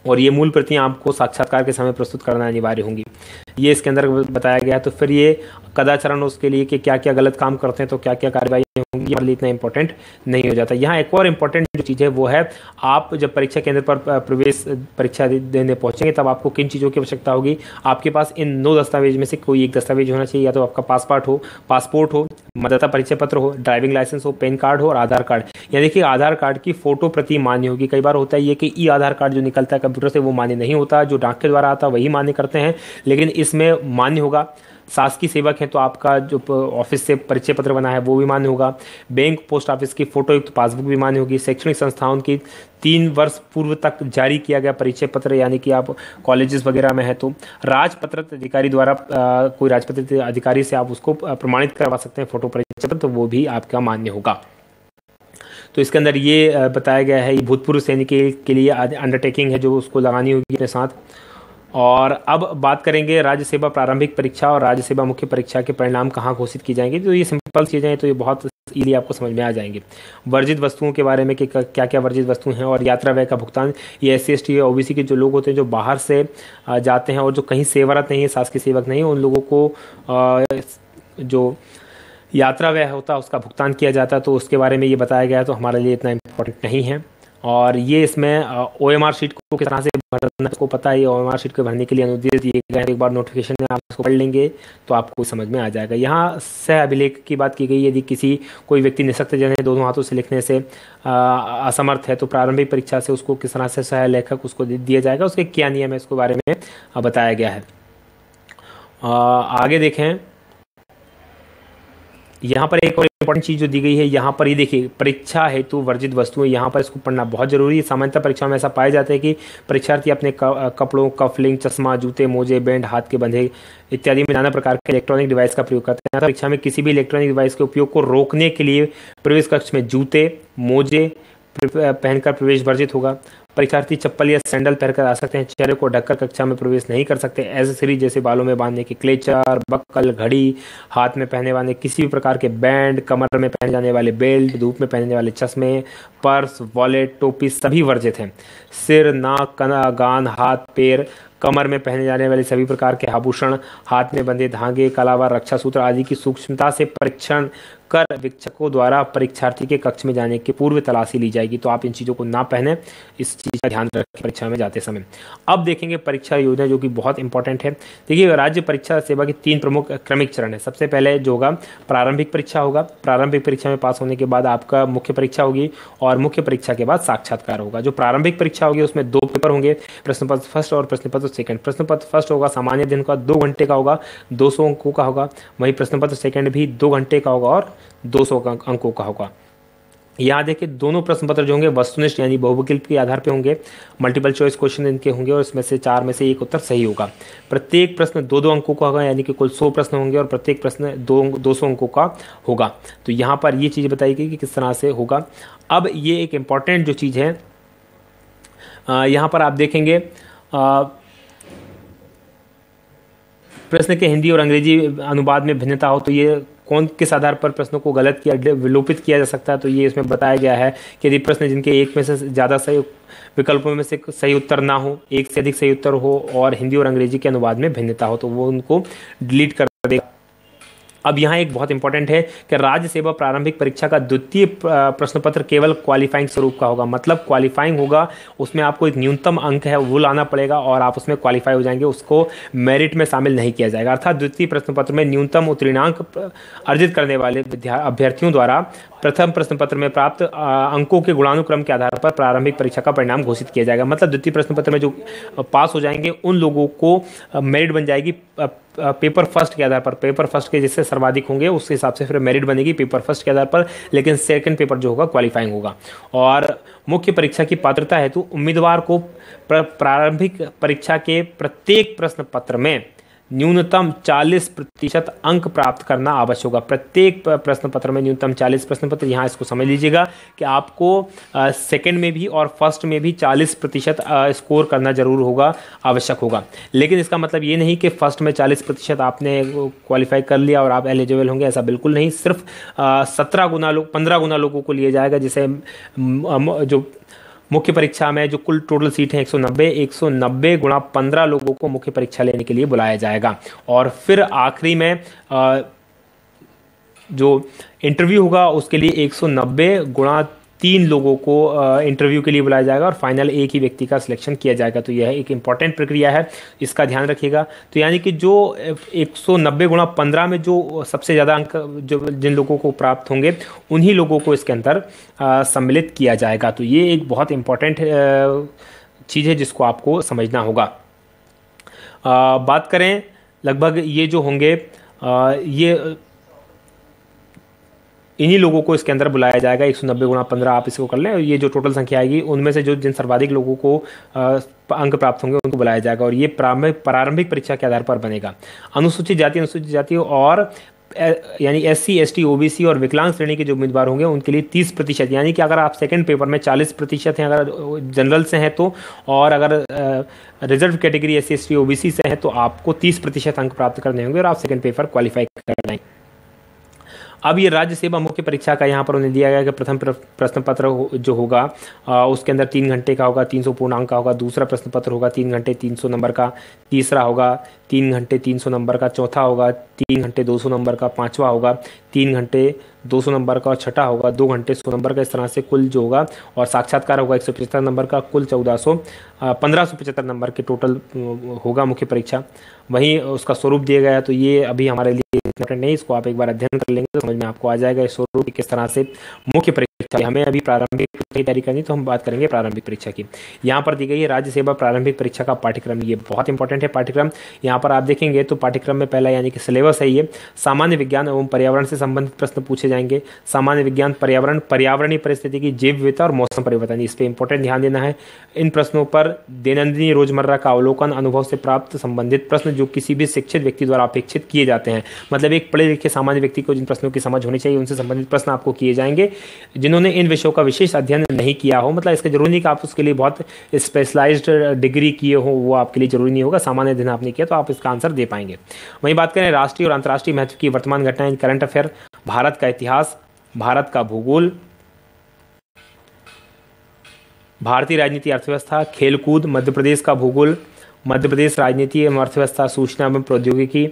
और ये मूल प्रतियां आपको साक्षात्कार के समय प्रस्तुत करना अनिवार्य होंगी, ये इसके अंदर बताया गया है। तो फिर ये कदाचरण उसके लिए कि क्या क्या गलत काम करते हैं तो क्या क्या कार्रवाई होंगी, ये इतना इंपॉर्टेंट नहीं हो जाता। यहाँ एक और इम्पोर्टेंट जो चीज़ है वो है, आप जब परीक्षा केंद्र पर प्रवेश परीक्षा देने पहुंचेंगे तब आपको किन चीज़ों की आवश्यकता होगी। आपके पास इन 9 दस्तावेज में से कोई एक दस्तावेज होना चाहिए, या तो आपका पासपोर्ट हो, मतदाता परिचय पत्र हो, ड्राइविंग लाइसेंस हो, पैन कार्ड हो और आधार कार्ड। या देखिए आधार कार्ड की फोटो प्रति मान्य होगी। कई बार होता है ये कि ई आधार कार्ड जो निकलता है कंप्यूटर से वो मान्य नहीं होता, जो डाक के द्वारा आता है वही मान्य करते हैं, लेकिन इसमें मान्य होगा। शासकीय सेवक है तो आपका जो ऑफिस से परिचय पत्र बना है वो भी मान्य होगा। बैंक, पोस्ट ऑफिस की फोटो युक्त पासबुक भी मान्य होगी। शैक्षणिक संस्थाओं की 3 वर्ष पूर्व तक जारी किया गया परिचय पत्र, यानी कि आप कॉलेजेस वगैरह में है तो राजपत्रित अधिकारी द्वारा कोई राजपत्रित अधिकारी से आप उसको प्रमाणित करवा सकते हैं फोटो परिचय पत्र, तो वो भी आपका मान्य होगा। तो इसके अंदर ये बताया गया है, ये भूतपूर्व सैनिक के लिए अंडरटेकिंग है जो उसको लगानी होगी अपने साथ। और अब बात करेंगे राज्य सेवा प्रारंभिक परीक्षा और राज्य सेवा मुख्य परीक्षा के परिणाम कहाँ घोषित की जाएंगे। तो ये सिंपल चीज़ें हैं, तो ये बहुत इजीली आपको समझ में आ जाएंगे। वर्जित वस्तुओं के बारे में कि क्या क्या वर्जित वस्तुएं हैं, और यात्रा व्यय का भुगतान ये SC ST OBC के जो लोग होते हैं जो बाहर से जाते हैं और जो कहीं सेवारत नहीं है, शासकीय सेवक नहीं है, उन लोगों को जो यात्रा व्यय होता है उसका भुगतान किया जाता है, तो उसके बारे में ये बताया गया है, तो हमारे लिए इतना इम्पोर्टेंट नहीं है। और ये इसमें OMR शीट को किस तरह से भरना उसको पता है, OMR शीट को भरने के लिए अनुदेश दिए गए हैं। एक बार नोटिफिकेशन में आप उसको पढ़ लेंगे तो आपको समझ में आ जाएगा। यहाँ सह अभिलेख की बात की गई, यदि कोई व्यक्ति निःशक्त जन है, दोनों हाथों से लिखने से असमर्थ है, तो प्रारंभिक परीक्षा से उसको किस तरह से सह लेखक उसको दिया जाएगा, उसके क्या नियम है इसके बारे में बताया गया है। आगे देखें, यहाँ पर एक और इंपॉर्टेंट चीज जो दी गई है, यहाँ पर ये देखिए परीक्षा हेतु वर्जित वस्तुएं, यहाँ पर इसको पढ़ना बहुत जरूरी है। सामान्यतः परीक्षा में ऐसा पाया जाता है कि परीक्षार्थी अपने कपड़ों, कफलिंग, चश्मा, जूते, मोजे, बैंड, हाथ के बंधे इत्यादि में नाना प्रकार के इलेक्ट्रॉनिक डिवाइस का प्रयोग करते हैं। परीक्षा में किसी भी इलेक्ट्रॉनिक डिवाइस के उपयोग को रोकने के लिए प्रवेश कक्ष में जूते, मोजे पहनकर प्रवेश वर्जित होगा। परीक्षार्थी चप्पल या सैंडल पहनकर आ सकते हैं। चेहरे को ढककर कक्षा में प्रवेश नहीं कर सकते। एसेसरी जैसे बालों में बांधने के क्लेचर, बक्कल, घड़ी, हाथ में पहनने वाले किसी भी प्रकार के बैंड, कमर में पहने जाने वाले बेल्ट, धूप में पहनने वाले चश्मे, पर्स, वॉलेट, टोपी सभी वर्जित हैं। सिर, नाक, कान, हाथ, पैर, कमर में पहने जाने वाले सभी प्रकार के आभूषण, हाथ में बंधे धागे, कलावा, रक्षा सूत्र आदि की सूक्ष्मता से परीक्षण कर शिक्षकों द्वारा परीक्षार्थी के कक्ष में जाने के पूर्व तलाशी ली जाएगी। तो आप इन चीज़ों को ना पहने, इस चीज़ का ध्यान रखें परीक्षा में जाते समय। अब देखेंगे परीक्षा योजना जो कि बहुत इंपॉर्टेंट है। देखिए राज्य परीक्षा सेवा की 3 प्रमुख क्रमिक चरण है। सबसे पहले जो होगा प्रारंभिक परीक्षा होगा। प्रारंभिक परीक्षा में पास होने के बाद आपका मुख्य परीक्षा होगी और मुख्य परीक्षा के बाद साक्षात्कार होगा। जो प्रारंभिक परीक्षा होगी उसमें 2 पेपर होंगे, प्रश्न पत्र फर्स्ट और प्रश्न पत्र सेकंड। प्रश्न पत्र फर्स्ट होगा सामान्य दिन का 2 घंटे का होगा, 200 अंकों का होगा। वहीं प्रश्न पत्र सेकंड भी 2 घंटे का होगा और 200 अंकों का होगा। यहाँ देखिए दोनों प्रश्न पत्र जो होंगे वस्तुनिष्ठ यानी बहुविकल्प के आधार पे होंगे। मल्टीपल चॉइस क्वेश्चन इनके होंगे और इसमें से 4 में से 1 उत्तर सही होगा। प्रत्येक प्रश्न 2-2 अंकों का होगा, यानी कि कुल 100 प्रश्न होंगे और प्रत्येक प्रश्न 200 अंकों का होगा। तो यहाँ पर ये चीज़ बताई गई कि किस तरह से होगा। अब ये एक इम्पॉर्टेंट जो चीज़ है, यहाँ पर आप देखेंगे प्रश्न के हिंदी और अंग्रेजी अनुवाद में भिन्नता हो, तो ये कौन किस आधार पर प्रश्नों को गलत किया विलोपित किया जा सकता है, तो ये इसमें बताया गया है कि यदि प्रश्न जिनके एक में से ज़्यादा सही विकल्पों में से सही उत्तर ना हो, एक से अधिक सही उत्तर हो और हिंदी और अंग्रेजी के अनुवाद में भिन्नता हो, तो वो उनको डिलीट कर देगा। अब यहाँ एक बहुत इंपॉर्टेंट है कि राज्य सेवा प्रारंभिक परीक्षा का द्वितीय प्रश्न पत्र केवल क्वालिफाइंग स्वरूप का होगा, मतलब क्वालिफाइंग होगा, उसमें आपको एक न्यूनतम अंक है वो लाना पड़ेगा और आप उसमें क्वालिफाई हो जाएंगे, उसको मेरिट में शामिल नहीं किया जाएगा। अर्थात द्वितीय प्रश्न पत्र में न्यूनतम उत्तीर्णांक अर्जित करने वाले अभ्यर्थियों द्वारा प्रथम प्रश्न पत्र में प्राप्त अंकों के गुणानुक्रम के आधार पर प्रारंभिक परीक्षा का परिणाम घोषित किया जाएगा। मतलब द्वितीय प्रश्न पत्र में जो पास हो जाएंगे उन लोगों को मेरिट बन जाएगी पेपर फर्स्ट के आधार पर, पेपर फर्स्ट के जिससे सर्वाधिक होंगे उसके हिसाब से फिर मेरिट बनेगी पेपर फर्स्ट के आधार पर, लेकिन सेकंड पेपर जो होगा क्वालिफाइंग होगा। और मुख्य परीक्षा की पात्रता हेतु उम्मीदवार को प्रारंभिक परीक्षा के प्रत्येक प्रश्न पत्र में न्यूनतम 40% अंक प्राप्त करना आवश्यक होगा। प्रत्येक प्रश्न पत्र में न्यूनतम 40 प्रश्न पत्र, यहाँ इसको समझ लीजिएगा कि आपको सेकंड में भी और फर्स्ट में भी 40% स्कोर करना जरूर होगा, आवश्यक होगा। लेकिन इसका मतलब ये नहीं कि फर्स्ट में 40% आपने क्वालिफाई कर लिया और आप एलिजिबल होंगे, ऐसा बिल्कुल नहीं। सिर्फ 15 गुना लोगों को लिया जाएगा, जिसे जो मुख्य परीक्षा में जो कुल टोटल सीट है 190 गुणा 15 लोगों को मुख्य परीक्षा लेने के लिए बुलाया जाएगा। और फिर आखिरी में जो इंटरव्यू होगा उसके लिए 190 गुणा 3 लोगों को इंटरव्यू के लिए बुलाया जाएगा और फाइनल एक ही व्यक्ति का सिलेक्शन किया जाएगा। तो यह एक इंपॉर्टेंट प्रक्रिया है, इसका ध्यान रखिएगा। तो यानी कि जो 190 गुणा 15 में जो सबसे ज़्यादा अंक जो जिन लोगों को प्राप्त होंगे उन्हीं लोगों को इसके अंदर सम्मिलित किया जाएगा। तो ये एक बहुत इंपॉर्टेंट चीज़ है जिसको आपको समझना होगा। बात करें लगभग ये जो होंगे ये इन्हीं लोगों को इसके अंदर बुलाया जाएगा। 190 गुणा 15 आप इसको कर लें और ये जो टोटल संख्या आएगी उनमें से जो जिन सर्वाधिक लोगों को अंक प्राप्त होंगे उनको बुलाया जाएगा और ये प्रारंभिक परीक्षा के आधार पर बनेगा। अनुसूचित जाति और यानी SC ST OBC और विकलांग श्रेणी के जो उम्मीदवार होंगे उनके लिए 30%, यानी कि अगर आप सेकंड पेपर में 40% हैं अगर जनरल से हैं तो, और अगर reserve category SC ST OBC से हैं तो आपको 30% अंक प्राप्त करने होंगे और आप सेकंड पेपर क्वालिफाई कर जाएंगे। अब ये राज्य सेवा मुख्य परीक्षा का यहाँ पर उन्हें दिया गया कि प्रथम प्रश्न पत्र जो होगा उसके अंदर 3 घंटे का होगा, 300 पूर्णांक का होगा। दूसरा प्रश्न पत्र होगा 3 घंटे 300 नंबर का। तीसरा होगा 3 घंटे 300 नंबर का। चौथा होगा 3 घंटे 200 नंबर का। पांचवा होगा 3 घंटे 200 नंबर का और छठा होगा 2 घंटे 100 नंबर का। इस तरह से कुल जो होगा, और साक्षात्कार होगा 175 नंबर का। कुल 1575 नंबर के टोटल होगा मुख्य परीक्षा। वहीं उसका स्वरूप दिया गया, तो ये अभी हमारे लिए इम्पोर्टेंट नहीं, इसको आप एक बार अध्ययन कर लेंगे तो समझ में आपको आ जाएगा इस स्वरूप किस तरह से मुख्य परीक्षा। हमें अभी प्रारंभिक की तैयारी करनी, तो हम बात करेंगे प्रारंभिक परीक्षा की। यहाँ पर दी गई है राज्य सेवा प्रारंभिक परीक्षा का पाठ्यक्रम। ये बहुत इंपॉर्टेंट है पाठ्यक्रम। यहाँ पर आप देखेंगे तो पाठ्यक्रम में पहला यानी कि सिलेबस है ये, सामान्य विज्ञान एवं पर्यावरण से संबंधित प्रश्न पूछे जाएंगे। सामान्य विज्ञान, पर्यावरण, पर्यावरणीय परिस्थिति, जैव विविधता और मौसम परिवर्तन, इस पर इंपॉर्टेंट ध्यान देना है। इन प्रश्नों पर दैनंदिन रोजमर्रा का अवलोकन, अनुभव से प्राप्त संबंधित प्रश्न जो किसी भी शिक्षित व्यक्ति द्वारा अपेक्षित किए जाते हैं, मतलब एक पढ़े लिखे सामान्य व्यक्ति को जिन प्रश्नों की समझ होनी चाहिए उनसे संबंधित प्रश्न आपको किए जाएंगे। जिन्होंने इन विषयों का विशेष अध्ययन नहीं किया हो, मतलब इसका जरूरी नहीं कि आप उसके लिए बहुत स्पेशलाइज्ड डिग्री किए हो, वो आपके लिए जरूरी नहीं होगा। सामान्य अध्ययन आपने किया तो आप इसका आंसर दे पाएंगे। वहीं बात करें राष्ट्रीय और अंतर्राष्ट्रीय महत्व की वर्तमान घटनाएं, करंट अफेयर, भारत का इतिहास, भारत का भूगोल, भारतीय राजनीति अर्थव्यवस्था, खेलकूद, मध्य प्रदेश का भूगोल, मध्य प्रदेश राजनीति एवं अर्थव्यवस्था, सूचना एवं प्रौद्योगिकी,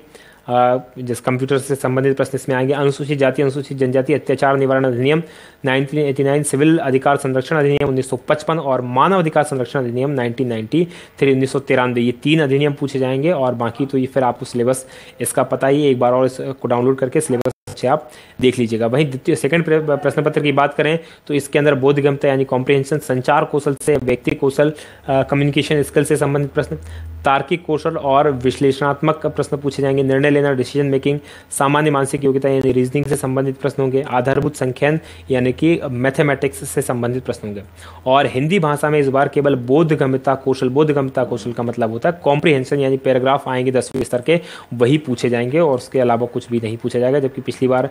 जिस कंप्यूटर से संबंधित प्रश्न इसमें आएंगे। अनुसूचित जाति अनुसूचित जनजाति अत्याचार निवारण अधिनियम 1989, सिविल अधिकार संरक्षण अधिनियम 1955 और मानव अधिकार संरक्षण अधिनियम 1993 ये 3 अधिनियम पूछे जाएंगे। और बाकी तो ये फिर आपको सिलेबस इसका पता ही है, एक बार और इसको डाउनलोड करके सिलेबस से आप देख लीजिएगा। वहीं द्वितीय सेकंड प्रश्न पत्र की बात करें तो इसके अंदर बोधगम्यता यानी कॉम्प्रिहेंशन, संचार कौशल से व्यक्ति कौशल, कम्युनिकेशन स्किल से संबंधित प्रश्न, तार्किक कौशल और विश्लेषणात्मक प्रश्न पूछे जाएंगे। निर्णय लेना, डिसीजन मेकिंग, सामान्य मानसिक योग्यता यानी रीजनिंग से संबंधित प्रश्न होंगे। आधारभूत संख्यान यानी कि मैथमेटिक्स से संबंधित प्रश्न होंगे। और हिंदी भाषा में इस बार केवल बोधगम्यता कौशल, बोधगम्यता कौशल का मतलब होता है कॉम्प्रिहेंशन यानी पैराग्राफ आएंगे 10वें स्तर के, वही पूछे जाएंगे और उसके अलावा कुछ भी नहीं पूछा जाएगा। जबकि पिछली बार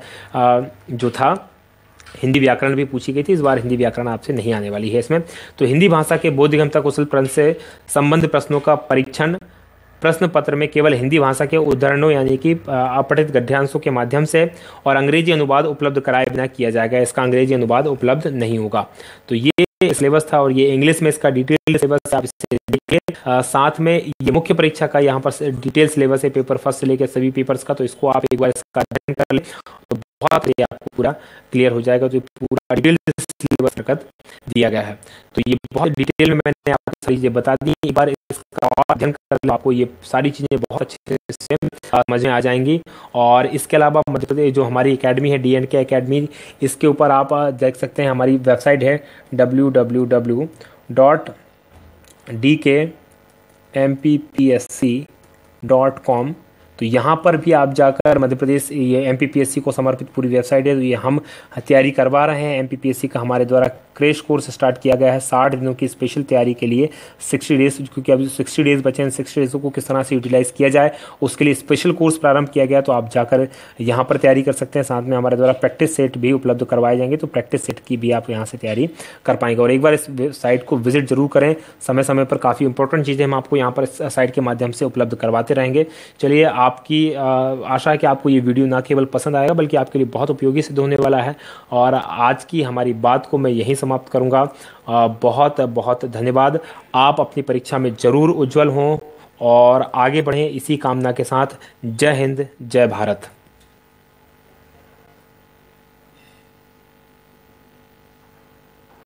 जो था हिंदी व्याकरण भी पूछी गई थी, इस बार हिंदी व्याकरण आपसे नहीं आने वाली है इसमें। तो हिंदी भाषा के बोधगम्यता कौशल प्रश्न से संबंध प्रश्नों का परीक्षण प्रश्न पत्र में केवल हिंदी भाषा के उद्धरणों यानी कि अपठित गद्यांशों के माध्यम से और अंग्रेजी अनुवाद उपलब्ध कराए बिना किया जाएगा। इसका अंग्रेजी अनुवाद उपलब्ध नहीं होगा। तो ये सिलेबस था और ये इंग्लिश में इसका डिटेल सिलेबस आप इसे देखिए। साथ में ये मुख्य परीक्षा का यहाँ पर डिटेल सिलेबस है पेपर फर्स्ट से लेकर सभी पेपर्स का। तो इसको आप एक बार इसका अध्ययन कर लें तो बहुत ही आपको पूरा क्लियर हो जाएगा। तो पूरा डिटेल सिलेबस रखत दिया गया है। तो ये बहुत डिटेल में मैंने आपको सारी चीजें बता दी। एक बार इसका अध्ययन कर लो, आपको ये सारी चीजें बहुत अच्छे से समझ में आ जाएंगी। और इसके अलावा मध्य प्रदेश जो हमारी एकेडमी है D&K एकेडमी, इसके ऊपर आप देख सकते हैं हमारी वेबसाइट है www.dkmppsc.com। तो यहाँ पर भी आप जाकर मध्य प्रदेश ये MPPSC को समर्पित पूरी वेबसाइट है। तो ये हम तैयारी करवा रहे हैं। MPPSC का हमारे द्वारा क्रैश कोर्स स्टार्ट किया गया है 60 दिनों की स्पेशल तैयारी के लिए 60 डेज, क्योंकि अभी 60 डेज बचे हैं। 60 डेज़ों को किस तरह से यूटिलाइज किया जाए उसके लिए स्पेशल कोर्स प्रारंभ किया गया। तो आप जाकर यहाँ पर तैयारी कर सकते हैं। साथ में हमारे द्वारा प्रैक्टिस सेट भी उपलब्ध करवाए जाएंगे। तो प्रैक्टिस सेट की भी आप यहाँ से तैयारी कर पाएंगे। और एक बार इस साइट को विजिट जरूर करें। समय समय पर काफ़ी इंपॉर्टेंट चीज़ें हम आपको यहाँ पर इस साइट के माध्यम से उपलब्ध करवाते रहेंगे। चलिए, आपकी आशा है कि आपको ये वीडियो ना केवल पसंद आएगा बल्कि आपके लिए बहुत उपयोगी सिद्ध होने वाला है। और आज की हमारी बात को मैं यहीं समाप्त करूंगा। बहुत बहुत धन्यवाद। आप अपनी परीक्षा में जरूर उज्जवल हों और आगे बढ़ें इसी कामना के साथ। जय हिंद, जय भारत।